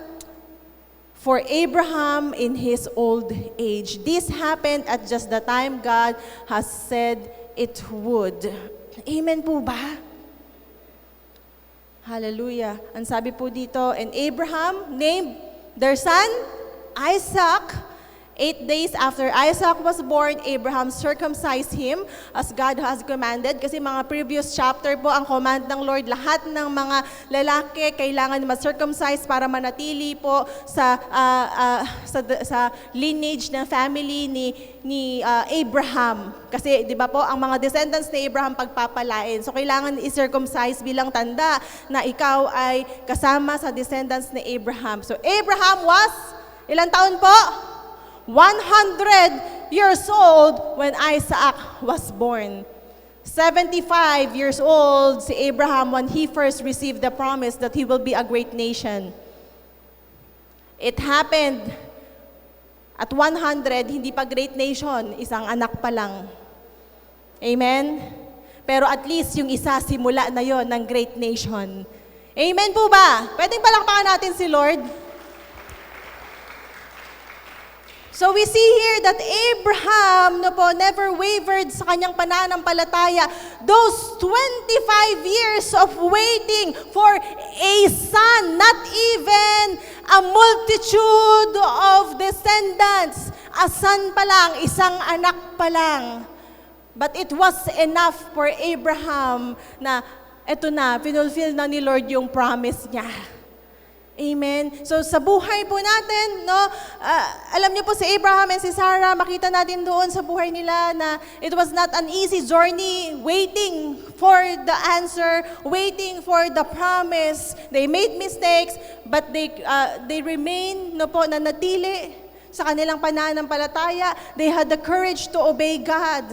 for Abraham in his old age. This happened at just the time God has said it would. Amen po ba? Hallelujah. Ang sabi po dito, and Abraham named their son Isaac. 8 days after Isaac was born, Abraham circumcised him as God has commanded. Kasi mga previous chapter po, ang command ng Lord, lahat ng mga lalaki kailangan ma-circumcise para manatili po sa lineage ng family ni Abraham. Kasi di ba po, ang mga descendants ni Abraham pagpapalain. So kailangan i-circumcise bilang tanda na ikaw ay kasama sa descendants ni Abraham. So Abraham was, ilang taon po? 100 years old when Isaac was born. 75 years old si Abraham when he first received the promise that he will be a great nation. It happened at 100, hindi pa great nation, isang anak pa lang. Amen? Pero at least yung isa, simula na yon ng great nation. Amen po ba? Pwedeng palakpakan natin si Lord? So we see here that Abraham never wavered sa kanyang pananampalataya. Those 25 years of waiting for a son, not even a multitude of descendants. A son pa lang, isang anak pa lang. But it was enough for Abraham na eto na, finulfill na ni Lord yung promise niya. Amen. So sa buhay po natin, alam niyo po si Abraham and si Sarah, makita natin doon sa buhay nila na it was not an easy journey, waiting for the answer, waiting for the promise. They made mistakes, but they remain nanatili sa kanilang pananampalataya. They had the courage to obey God.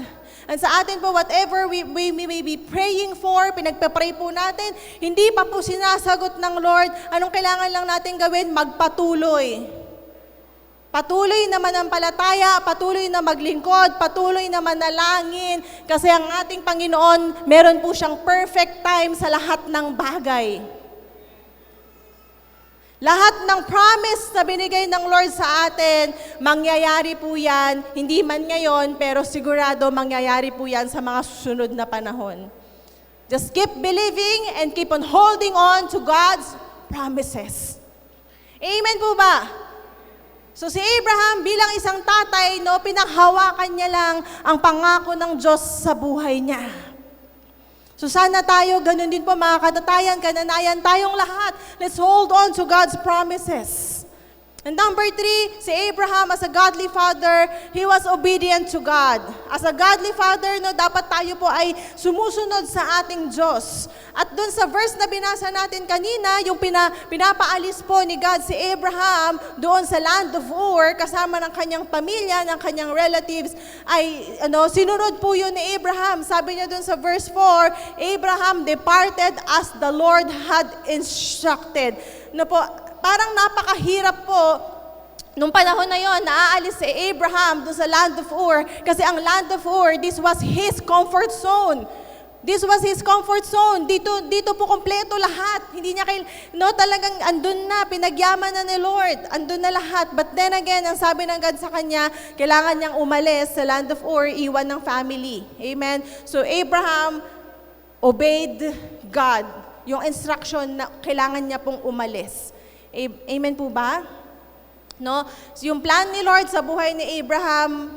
And sa atin po, whatever we may be praying for, pinagpe-pray po natin, hindi pa po sinasagot ng Lord, anong kailangan lang natin gawin? Magpatuloy. Patuloy na manampalataya, patuloy na maglingkod, patuloy na manalangin, kasi ang ating Panginoon, meron po siyang perfect time sa lahat ng bagay. Lahat ng promise na binigay ng Lord sa atin, mangyayari po yan, hindi man ngayon, pero sigurado mangyayari po yan sa mga susunod na panahon. Just keep believing and keep on holding on to God's promises. Amen po ba? So si Abraham bilang isang tatay, pinanghawakan niya lang ang pangako ng Diyos sa buhay niya. So sana tayo, ganun din po mga katatayan, kananayan, tayong lahat. Let's hold on to God's promises. And number 3, si Abraham as a godly father, he was obedient to God. As a godly father, no, dapat tayo po ay sumusunod sa ating Diyos. At dun sa verse na binasa natin kanina, yung pinapaalis po ni God si Abraham doon sa land of Ur, kasama ng kanyang pamilya, ng kanyang relatives, ay sinunod po yun ni Abraham. Sabi niya doon sa verse 4, Abraham departed as the Lord had instructed. Parang napakahirap po nung panahon na yon, naaalis si Abraham doon sa land of Ur, kasi ang land of Ur, this was his comfort zone. This was his comfort zone. Dito po kompleto lahat. Hindi niya talagang andun na, pinagyaman na ni Lord. Andun na lahat. But then again, ang sabi ng God sa kanya, kailangan niyang umalis sa land of Ur, iwan ng family. Amen? So Abraham obeyed God. Yung instruction na kailangan niya pong umalis. Amen po ba? No? So yung plan ni Lord sa buhay ni Abraham,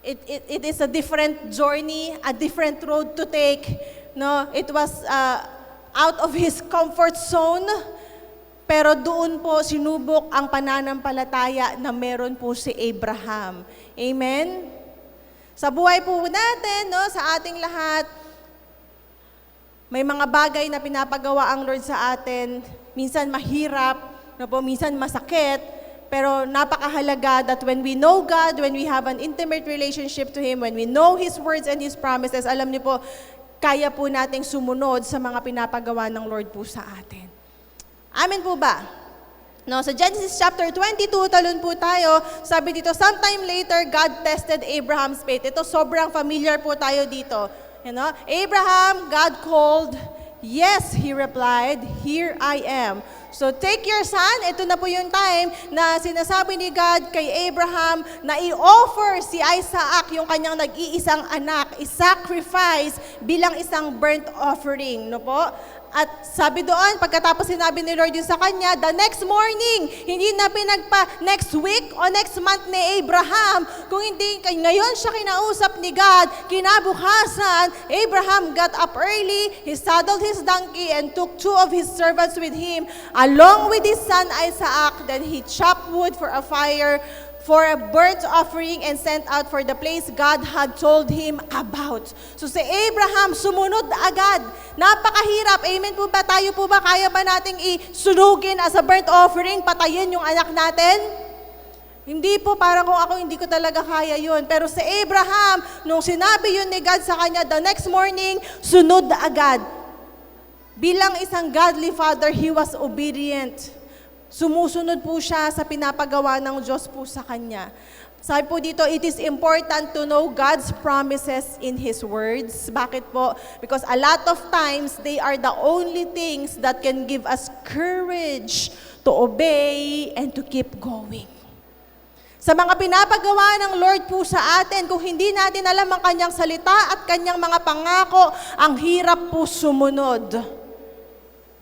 it is a different journey, a different road to take. No, it was out of his comfort zone, pero doon po sinubok ang pananampalataya na meron po si Abraham. Amen? Sa buhay po natin, no, sa ating lahat, may mga bagay na pinapagawa ang Lord sa atin. Minsan mahirap, minsan masakit, pero napakahalaga that when we know God, when we have an intimate relationship to Him, when we know His words and His promises, alam niyo po, kaya po nating sumunod sa mga pinapagawa ng Lord po sa atin. Amen po ba? No, sa Genesis chapter 22, talon po tayo, sabi dito, sometime later, God tested Abraham's faith. Ito, sobrang familiar po tayo dito. Abraham, God called. Yes, he replied, here I am. So take your son, ito na po yung time na sinasabi ni God kay Abraham na i-offer si Isaac, yung kanyang nag-iisang anak, i-sacrifice bilang isang burnt offering. No po? At sabi doon, pagkatapos sinabi ni Lord yun sa kanya, the next morning, hindi na next week o next month ni Abraham, kung hindi ngayon siya kinausap ni God, kinabukasan, Abraham got up early, he saddled his donkey and took 2 of his servants with him, along with his son Isaac. Then he chopped wood for a fire, for a burnt offering, and sent out for the place God had told him about. So si Abraham sumunod agad. Napakahirap. Amen po ba? Tayo po ba? Kaya ba nating isunugin as a burnt offering? Patayin yung anak natin? Hindi po, parang kung ako hindi ko talaga kaya yun. Pero si Abraham, nung sinabi yun ni God sa kanya, the next morning, sunod agad. Bilang isang godly father, he was obedient. Sumusunod po siya sa pinapagawa ng Diyos po sa kanya. Sabi po dito, it is important to know God's promises in His words. Bakit po? Because a lot of times, they are the only things that can give us courage to obey and to keep going. Sa mga pinapagawa ng Lord po sa atin, kung hindi natin alam ang kanyang salita at kanyang mga pangako, ang hirap po sumunod.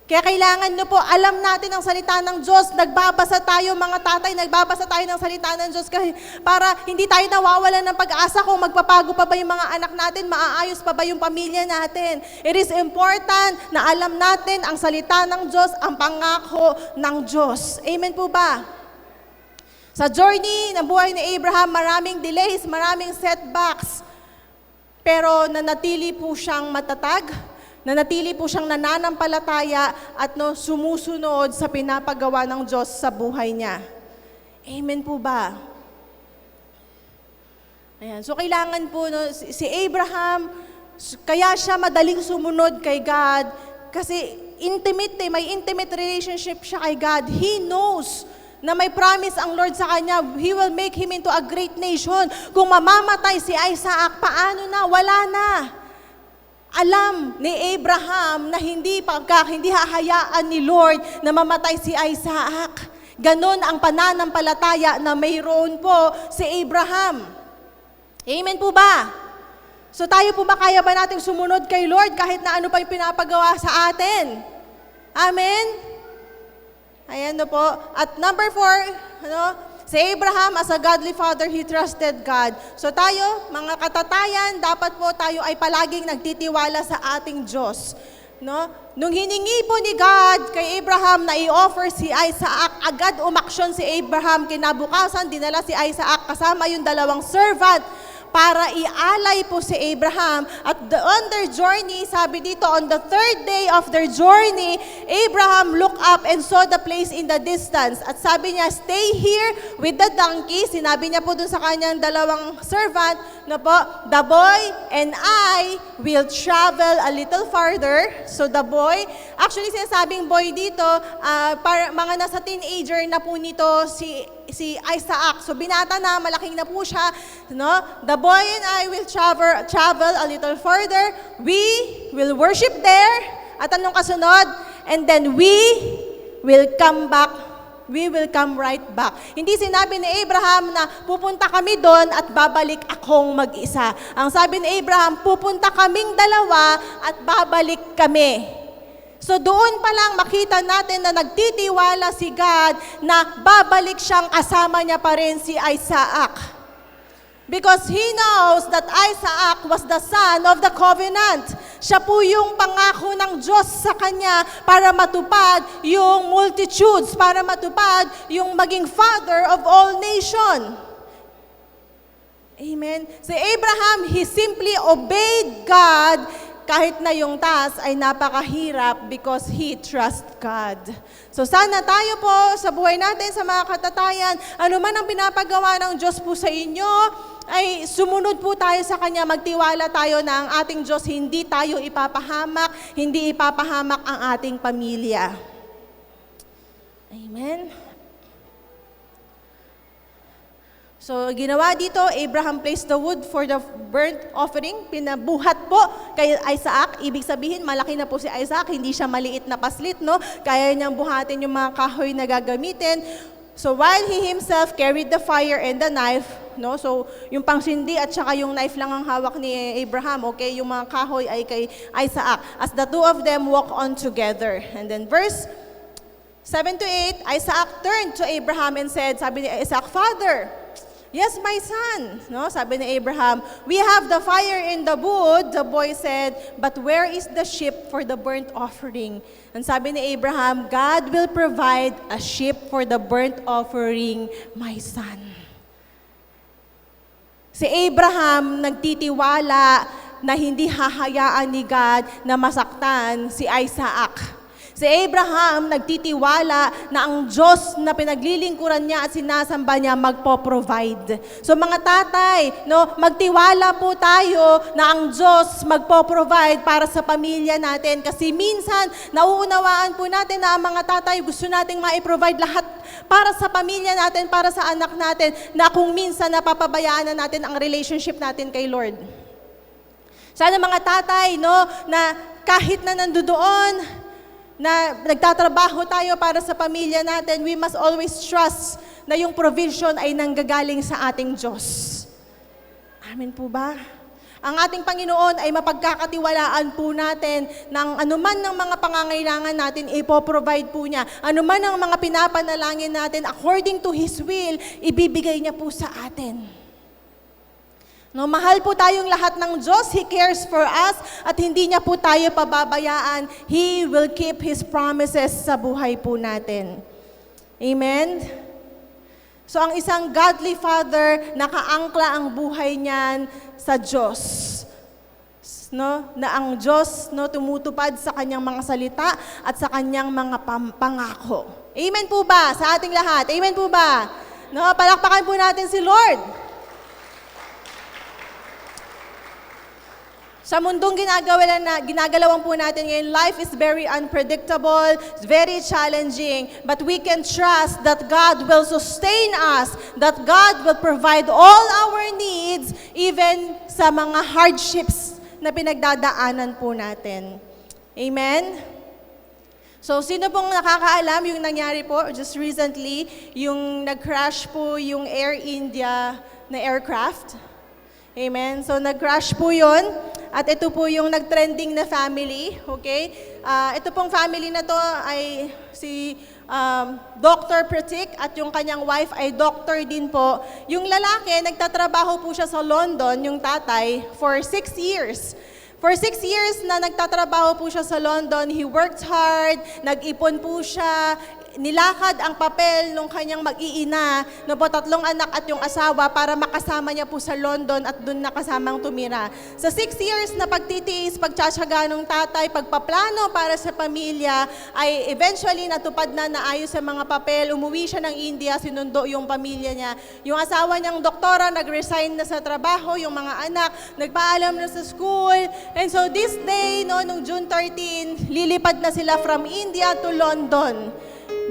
Kaya kailangan nyo po, alam natin ang salita ng Diyos. Nagbabasa tayo, mga tatay, nagbabasa tayo ng salita ng Diyos para hindi tayo nawawalan ng pag-asa kung magpapago pa ba yung mga anak natin, maaayos pa ba yung pamilya natin. It is important na alam natin ang salita ng Diyos, ang pangako ng Diyos. Amen po ba? Sa journey ng buhay ni Abraham, maraming delays, maraming setbacks. Pero nanatili po siyang matatag, nanatili po siyang nananampalataya at sumusunod sa pinapagawa ng Diyos sa buhay niya. Amen po ba? Ayan. So kailangan po, si Abraham, kaya siya madaling sumunod kay God kasi may intimate relationship siya kay God. He knows na may promise ang Lord sa kanya, He will make him into a great nation. Kung mamamatay si Isaac, paano na? Wala na. Alam ni Abraham na hindi hahayaan ni Lord na mamatay si Isaac. Ganon ang pananampalataya na mayroon po si Abraham. Amen po ba? So tayo po ba, kaya ba nating sumunod kay Lord kahit na ano pa yung pinapagawa sa atin? Amen? Ayan po. At number 4, si Abraham, as a godly father, he trusted God. So tayo, mga katatayan, dapat po tayo ay palaging nagtitiwala sa ating Diyos. no? Nung hiningi po ni God kay Abraham na i-offer si Isaac, agad umaksyon si Abraham. Kinabukasan, dinala si Isaac kasama yung dalawang servant para ialay po si Abraham. At on their journey, sabi dito, on the third day of their journey, Abraham looked up and saw the place in the distance. At sabi niya, stay here with the donkey. Sinabi niya po dun sa kanyang dalawang servant, na po, the boy and I will travel a little farther. So the boy, actually sinasabing boy dito, para mga nasa teenager na po nito si Isaac. So binata na, malaking na po siya, no? The boy and I will travel a little further. We will worship there. At anong kasunod? And then we will come back. We will come right back. Hindi sinabi ni Abraham na pupunta kami doon at babalik akong mag-isa. Ang sabi ni Abraham, pupunta kaming dalawa at babalik kami. So doon pa lang makita natin na nagtitiwala si God na babalik siyang kasama niya pa rin si Isaac. Because he knows that Isaac was the son of the covenant. Siya po yung pangako ng Diyos sa kanya para matupad yung multitudes, para matupad yung maging father of all nation. Amen. Si Abraham, he simply obeyed God kahit na yung task ay napakahirap because he trusts God. So sana tayo po sa buhay natin, sa mga katatayan, ano man ang pinapagawa ng Diyos po sa inyo, ay sumunod po tayo sa Kanya, magtiwala tayo na ang ating Diyos hindi tayo ipapahamak, hindi ipapahamak ang ating pamilya. Amen. So, ginawa dito, Abraham placed the wood for the burnt offering. Pinabuhat po kay Isaac. Ibig sabihin, malaki na po si Isaac. Hindi siya maliit na paslit, no? Kaya niyang buhatin yung mga kahoy na gagamitin. So, while he himself carried the fire and the knife, no? So, yung pangsindi at saka yung knife lang ang hawak ni Abraham, okay? Yung mga kahoy ay kay Isaac. As the two of them walk on together. And then verse 7 to 8, Isaac turned to Abraham and said, sabi ni Isaac, Father, yes, my son. No, sabi ni Abraham, we have the fire in the wood. The boy said, but where is the sheep for the burnt offering? And sabi ni Abraham, God will provide a sheep for the burnt offering, my son. Si Abraham nagtitiwala na hindi hahayaan ni God na masaktan si Isaac. Si Abraham nagtitiwala na ang Diyos na pinaglilingkuran niya at sinasamba niya magpo-provide. So mga tatay, no, magtiwala po tayo na ang Diyos magpo-provide para sa pamilya natin. Kasi minsan, nauunawaan po natin na ang mga tatay gusto nating ma-provide lahat para sa pamilya natin, para sa anak natin, na kung minsan napapabayaan na natin ang relationship natin kay Lord. Sana mga tatay, no, na kahit na nandoon, na nagtatrabaho tayo para sa pamilya natin, we must always trust na yung provision ay nanggagaling sa ating Diyos. Amen po ba? Ang ating Panginoon ay mapagkakatiwalaan po natin ng anuman ng mga pangangailangan natin, ipoprovide po niya. Anuman ang mga pinapanalangin natin, according to His will, ibibigay niya po sa atin. No, mahal po tayong lahat ng Diyos. He cares for us at hindi niya po tayo pababayaan. He will keep His promises sa buhay po natin. Amen? So ang isang godly father, nakaangkla ang buhay niyan sa Diyos. No, na ang Diyos, no, tumutupad sa kanyang mga salita at sa kanyang mga pangako. Amen po ba sa ating lahat? Amen po ba? No, palakpakan po natin si Lord. Sa mundong ginagalawan po natin ngayon, life is very unpredictable, it's very challenging, but we can trust that God will sustain us, that God will provide all our needs, even sa mga hardships na pinagdadaanan po natin. Amen? So, sino pong nakakaalam yung nangyari po just recently, yung nag-crash po yung Air India na aircraft? Amen? So, nag-crash po yun. At ito po yung nag-trending na family, okay? Ito pong family na to ay si Dr. Pratik at yung kanyang wife ay doctor din po. Yung lalaki, nagtatrabaho po siya sa London, yung tatay, for 6 years. For 6 years na nagtatrabaho po siya sa London, he worked hard, nag-ipon po siya, nilakad ang papel nung kanyang mag-iina, no po 3 anak at yung asawa para makasama niya po sa London at doon nakasamang tumira. Sa 6 years na pagtitiis, pagtsatsaga ng tatay, pagpaplano para sa pamilya, ay eventually natupad na naayos sa mga papel, umuwi siya ng India, sinundo yung pamilya niya. Yung asawa niyang doktora, nag-resign na sa trabaho, yung mga anak, nagpaalam na sa school. And so this day, no, nung June 13, lilipad na sila from India to London.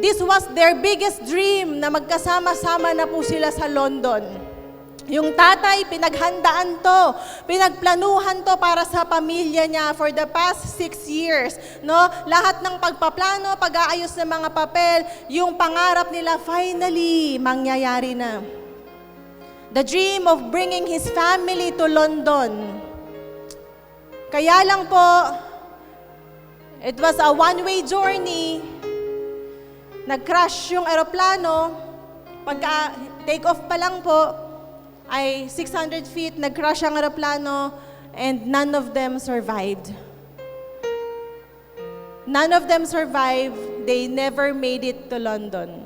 This was their biggest dream na magkasama-sama na po sila sa London. Yung tatay, pinaghandaan to, pinagplanuhan to para sa pamilya niya for the past 6 years. No? Lahat ng pagpaplano, pag-aayos ng mga papel, yung pangarap nila finally mangyayari na. The dream of bringing his family to London. Kaya lang po, it was a one-way journey. Nag-crash yung aeroplano, pagka-take off pa lang po, ay 600 feet, nag-crash ang aeroplano, and none of them survived. None of them survived, they never made it to London.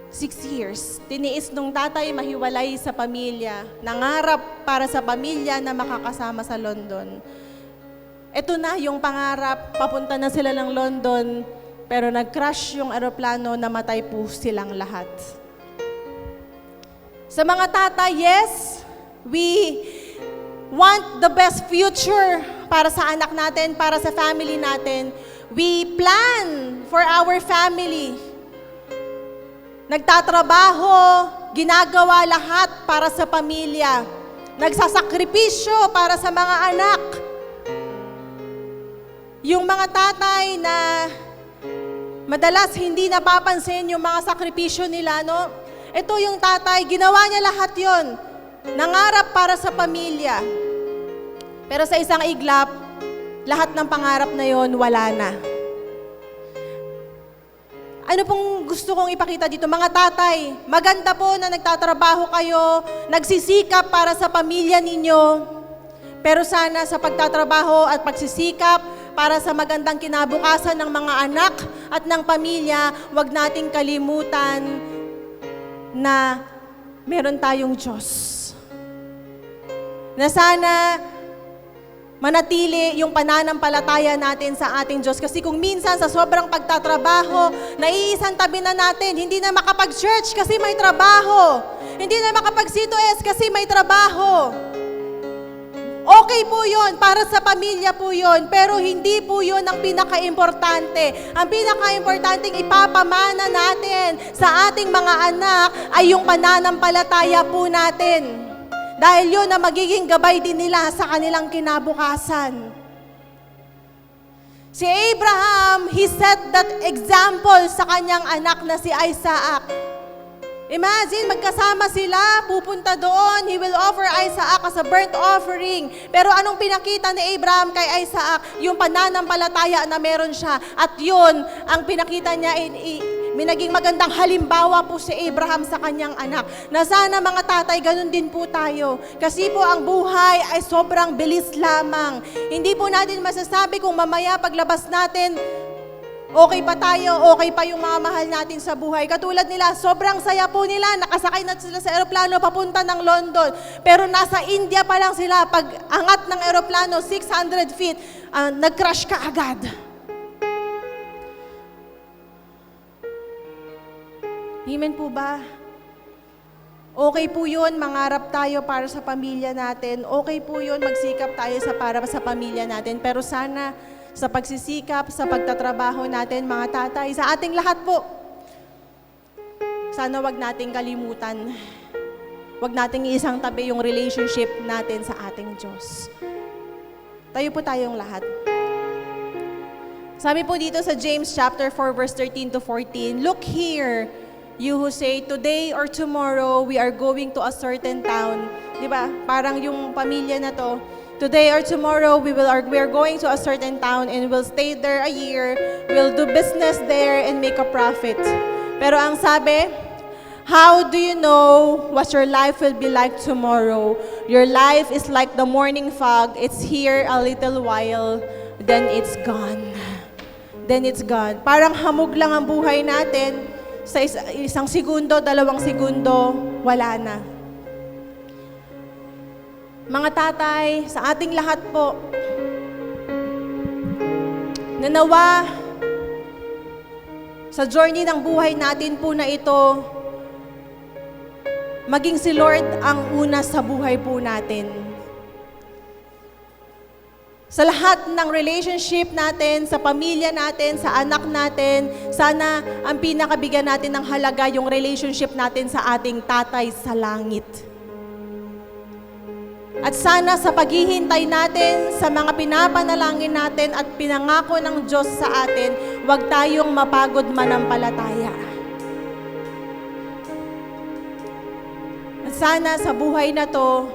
6 years, tiniis nung tatay mahiwalay sa pamilya, nangarap para sa pamilya na makakasama sa London. Ito na yung pangarap, papunta na sila ng London, pero nag-crash yung aeroplano, namatay po silang lahat. Sa mga tatay, yes, we want the best future para sa anak natin, para sa family natin. We plan for our family. Nagtatrabaho, ginagawa lahat para sa pamilya. Nagsasakripisyo para sa mga anak. Yung mga tatay na madalas hindi napapansin yung mga sakripisyo nila, no? Ito yung tatay, ginawa niya lahat yon. Nangarap para sa pamilya. Pero sa isang iglap, lahat ng pangarap na yon wala na. Ano pong gusto kong ipakita dito? Mga tatay, maganda po na nagtatrabaho kayo, nagsisikap para sa pamilya ninyo. Pero sana sa pagtatrabaho at pagsisikap para sa magandang kinabukasan ng mga anak at ng pamilya, wag nating kalimutan na meron tayong Diyos. Na sana manatili yung pananampalataya natin sa ating Diyos. Kasi kung minsan sa sobrang pagtatrabaho, naiisang tabi na natin, hindi na makapag-church kasi may trabaho. Hindi na makapag-C2S kasi may trabaho. Okay po yun, para sa pamilya po yun, pero hindi po yun ang pinaka-importante. Ang pinaka-importanting ipapamana natin sa ating mga anak ay yung pananampalataya po natin. Dahil yun ang magiging gabay din nila sa kanilang kinabukasan. Si Abraham, he set that example sa kanyang anak na si Isaac. Imagine, magkasama sila, pupunta doon, he will offer Isaac as a burnt offering. Pero anong pinakita ni Abraham kay Isaac? Yung pananampalataya na meron siya. At yun, ang pinakita niya, may naging magandang halimbawa po si Abraham sa kanyang anak. Na sana mga tatay, ganun din po tayo. Kasi po ang buhay ay sobrang bilis lamang. Hindi po natin masasabi kung mamaya paglabas natin, okay pa tayo, okay pa yung mga mahal natin sa buhay. Katulad nila, sobrang saya po nila, nakasakay na sila sa aeroplano papunta ng London. Pero nasa India pa lang sila, pag angat ng aeroplano, 600 feet, nag-crash ka agad. Amen po ba? Okay po yun, mangarap tayo para sa pamilya natin. Okay po yun, magsikap tayo para sa pamilya natin. Pero sana, sa pagsisikap, sa pagtatrabaho natin, mga tatay, sa ating lahat po, sana wag nating kalimutan, wag nating isang tabi yung relationship natin sa ating Diyos. Tayo po tayong lahat. Sabi po dito sa James chapter 4 verse 13 to 14, "Look here, you who say, today or tomorrow, we are going to a certain town." Di ba? Parang yung pamilya na to, today or tomorrow, we are going to a certain town and we'll stay there a year. We'll do business there and make a profit. Pero ang sabi, How do you know what your life will be like tomorrow? Your life is like the morning fog. It's here a little while, then it's gone. Then it's gone. Parang hamog lang ang buhay natin. Sa isang segundo, 2 segundo, wala na. Mga tatay, sa ating lahat po, nanawa sa journey ng buhay natin po na ito, maging si Lord ang una sa buhay po natin. Sa lahat ng relationship natin, sa pamilya natin, sa anak natin, sana ang pinakabigyan natin ng halaga yung relationship natin sa ating tatay sa langit. At sana sa paghihintay natin, sa mga pinapanalangin natin at pinangako ng Diyos sa atin, huwag tayong mapagod manampalataya. At sana sa buhay na to,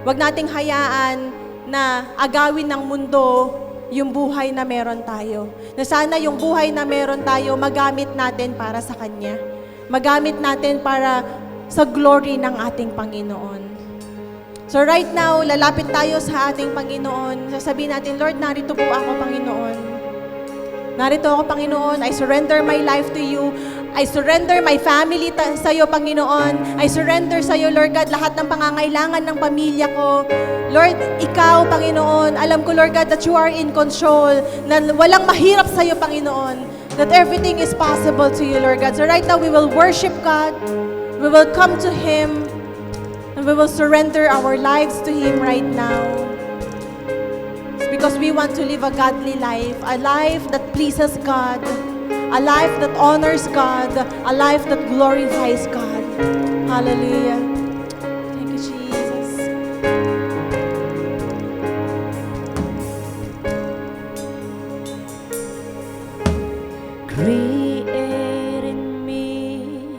huwag nating hayaan na agawin ng mundo yung buhay na meron tayo. Na sana yung buhay na meron tayo, magamit natin para sa Kanya. Magamit natin para sa glory ng ating Panginoon. So right now, lalapit tayo sa ating Panginoon. Sasabihin natin, Lord, narito po ako, Panginoon. Narito ako, Panginoon. I surrender my life to you. I surrender my family sa iyo, Panginoon. I surrender sa iyo, Lord God, lahat ng pangangailangan ng pamilya ko. Lord, ikaw, Panginoon, alam ko, Lord God, that you are in control, na walang mahirap sa iyo, Panginoon, that everything is possible to you, Lord God. So right now, we will worship God. We will come to Him. And we will surrender our lives to Him right now. It's because we want to live a godly life, a life that pleases God, a life that honors God, a life that glorifies God. Hallelujah. Thank you, Jesus. Create in me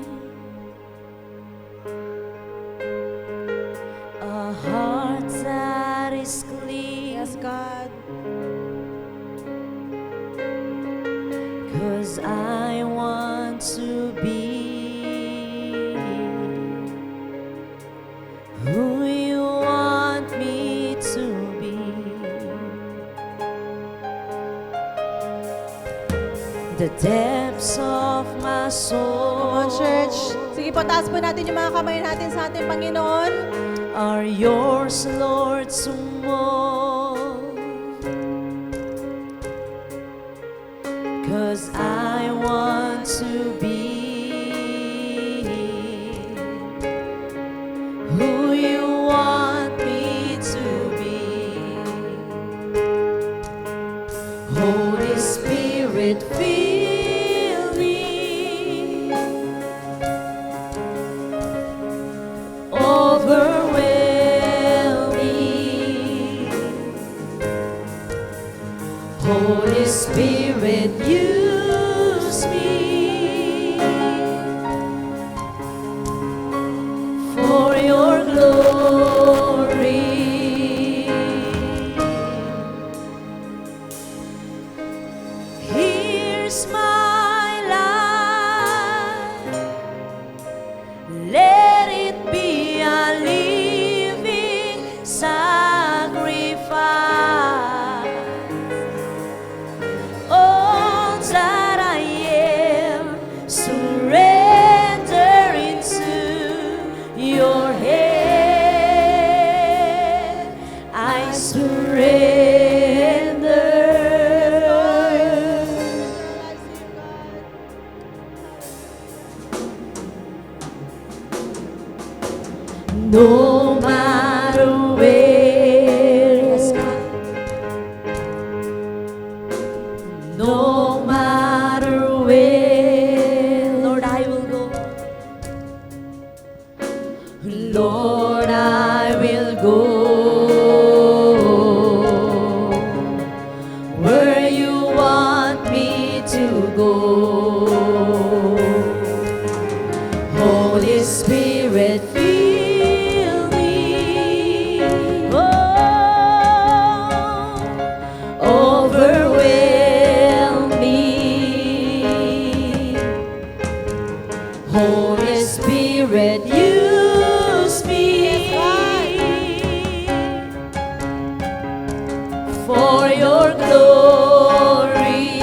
a heart that is clean. Yes, God. 'Cause I want to be who you want me to be. The depths of my soul Come on, church. Sige po, taas po natin yung mga kamay natin sa ating Panginoon. are yours, Lord, to mold. 'Cause I want to be who you want me to be. Holy Spirit, fill me. Overwhelm me. Holy Spirit, use me for your glory. Here's my life. Let it be a living sacrifice. All that I am, surrender into your hand. I surrender. No matter where, no matter where, Lord, I will go. Lord, I will go where you want me to go. Holy Spirit, fill me. Holy Spirit, use me for your glory.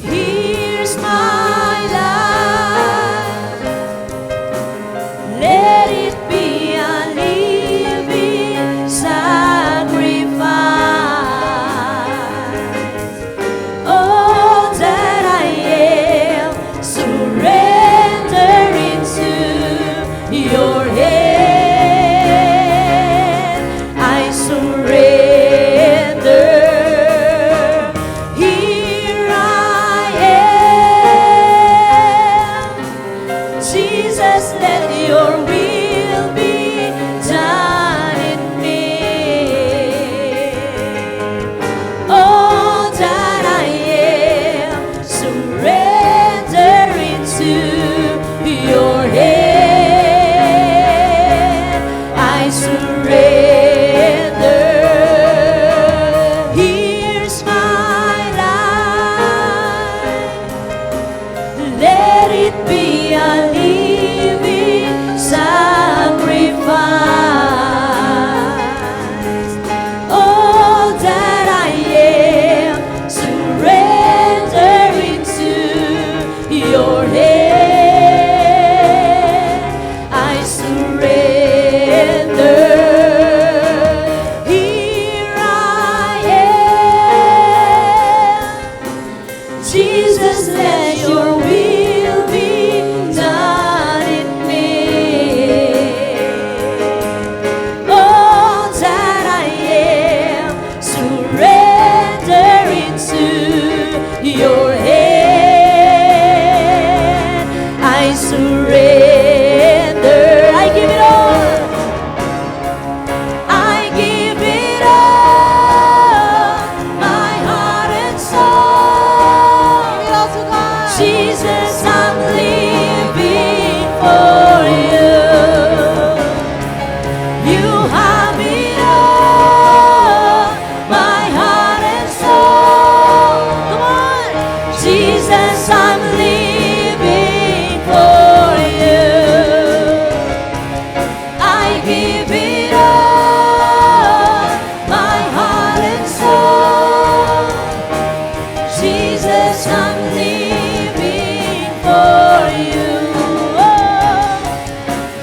Here's my life, let it be a living sacrifice. All that I am, surrender into your hand. I surrender. Here I am. Jesus, let your will be done in me. All that I am, surrender into your hand. I surrender. Here's my life. Let it be a living sacrifice. All that I am, surrender into your hand. I surrender. Here I am. Jesus, let your will be done in me. All that I am, surrender into your hand. I surrender. I give it all. I give it all, my heart and soul. Give it all to God. Jesus, I'm living for you. You have it all, my heart and soul. Come on. Jesus, I'm living for you. I give it all, my heart and soul. Jesus, I'm living for you.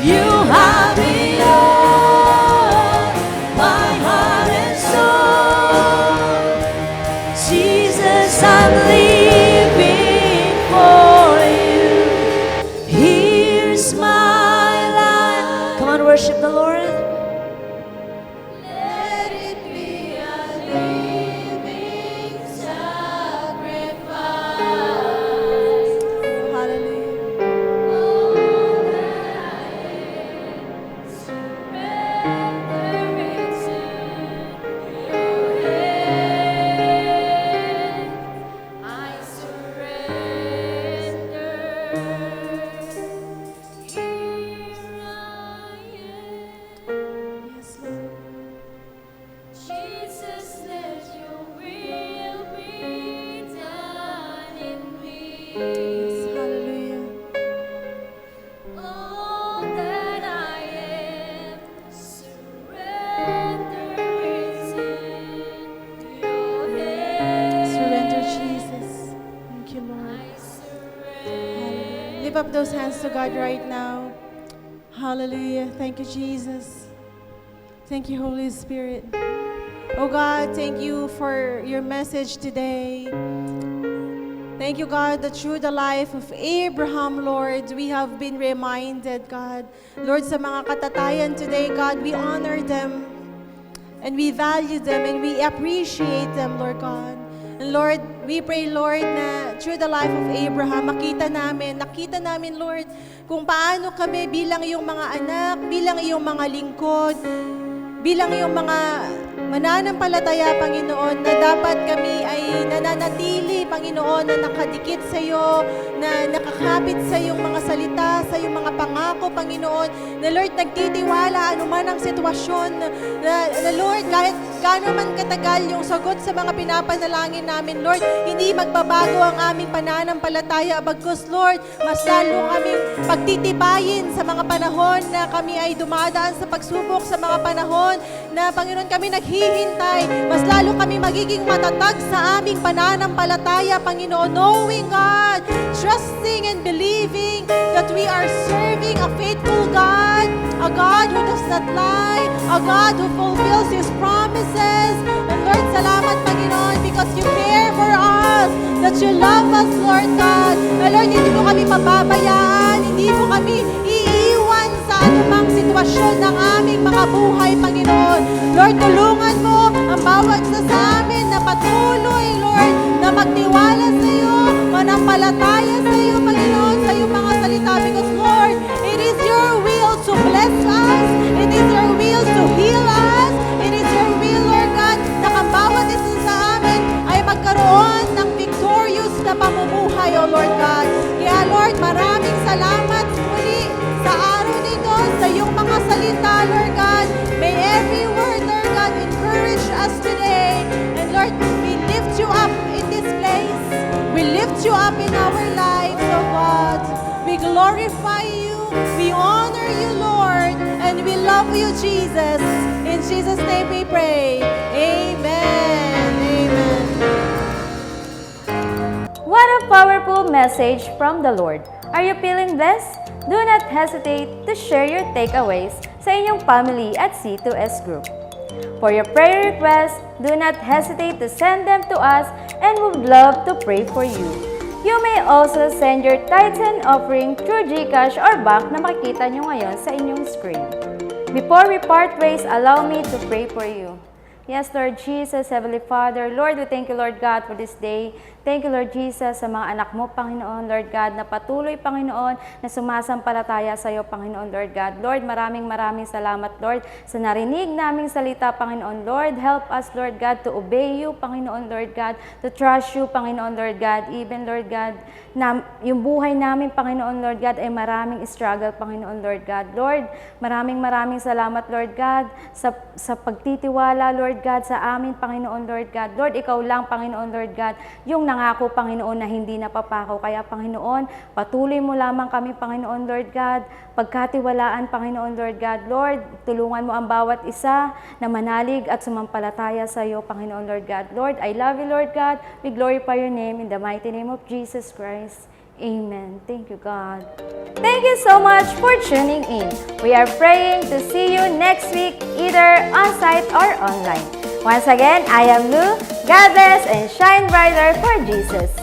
You have it all, my heart and soul. Jesus, I'm living for you. Here's my life. Come on, worship the Lord. Let it be a living sacrifice. Hallelujah. All that I am, surrender into your hand. I surrender. Here I am. Yes, Lord. Jesus, let your will be done in me. Yes, hallelujah. All that I am, surrender into your hand. Surrender, Jesus. Thank you, Lord. I surrender. Lift up those hands to God right now. Hallelujah. Thank you, Jesus. Thank you, Holy Spirit. Oh God, thank you for your message today. Thank you, God, that through the life of Abraham, Lord, we have been reminded, God. Lord, sa mga katatayan today, God, we honor them and we value them and we appreciate them, Lord God. And Lord, we pray, Lord, na through the life of Abraham, nakita namin, Lord, kung paano kami bilang iyong mga anak, bilang iyong mga lingkod, bilang iyong mga mananampalataya, Panginoon, na dapat kami ay ay nananatili, Panginoon, na nakadikit sa iyo, na nakakapit sa iyong mga salita, sa iyong mga pangako, Panginoon, na Lord, nagtitiwala anuman ang sitwasyon, na Lord, kahit gaano man katagal yung sagot sa mga pinapanalangin namin, Lord, hindi magbabago ang aming pananampalataya, bagkus, Lord, mas lalo kaming pagtitibayin sa mga panahon na kami ay dumadaan sa pagsubok, sa mga panahon na, Panginoon, kami naghihintay, mas lalo kami magiging matatag sa aming pananampalataya, Panginoon, knowing God, trusting and believing that we are serving a faithful God, a God who does not lie, a God who fulfills His promises. And Lord, salamat, Panginoon, because you care for us, that you love us, Lord God. And Lord, hindi mo kami pababayaan, hindi mo kami iiwan sa anumang sitwasyon ng aming mga buhay, Panginoon. Lord, tulungan mo ang bawat isa sa amin na patuloy, Lord, na magtiwala sa iyo, manampalataya sa iyo, Panginoon, sa iyong mga salita. Because, Lord, it is your will to bless us. It is your will to heal us. It is your will, Lord God, na ang bawat isa sa amin ay magkaroon ng victorious na pamumuhay, O Lord God. Kaya, Lord, maraming salamat muli sa araw nito, sa iyong mga salita, Lord God. May every word, Lord God, encourage us today. And Lord, we lift you up in this place. We lift you up in our lives, O God. We glorify you. We honor you, Lord. And we love you, Jesus. In Jesus' name we pray. Amen. Amen. What a powerful message from the Lord. Are you feeling blessed? Do not hesitate to share your takeaways sa inyong family at C2S group. For your prayer requests, do not hesitate to send them to us and we would love to pray for you. You may also send your tithes and offering through GCash or bank na makikita nyo ngayon sa inyong screen. Before we part ways, allow me to pray for you. Yes, Lord Jesus, Heavenly Father, Lord, we thank you, Lord God, for this day. Thank you, Lord Jesus, sa mga anak mo, Panginoon, Lord God, na patuloy, Panginoon, na sumasampalataya sa iyo, Panginoon, Lord God. Lord, maraming salamat, Lord, sa narinig naming salita, Panginoon, Lord. Help us, Lord God, to obey you, Panginoon, Lord God, to trust you, Panginoon, Lord God. Even, Lord God, na yung buhay namin, Panginoon, Lord God, ay maraming struggle, Panginoon, Lord God. Lord, maraming salamat, Lord God, sa pagtitiwala, Lord God, sa amin, Panginoon, Lord God. Lord, ikaw lang, Panginoon, Lord God, yung nangako, Panginoon, na hindi napapako. Kaya, Panginoon, patuloy mo lamang kami, Panginoon, Lord God, pagkatiwalaan, Panginoon, Lord God. Lord, tulungan mo ang bawat isa na manalig at sumampalataya sa iyo, Panginoon, Lord God. Lord, I love you, Lord God. We glorify your name in the mighty name of Jesus Christ. Amen. Thank you, God. Thank you so much for tuning in. We are praying to see you next week, either on-site or online. Once again, I am Lou. God bless and shine brighter for Jesus.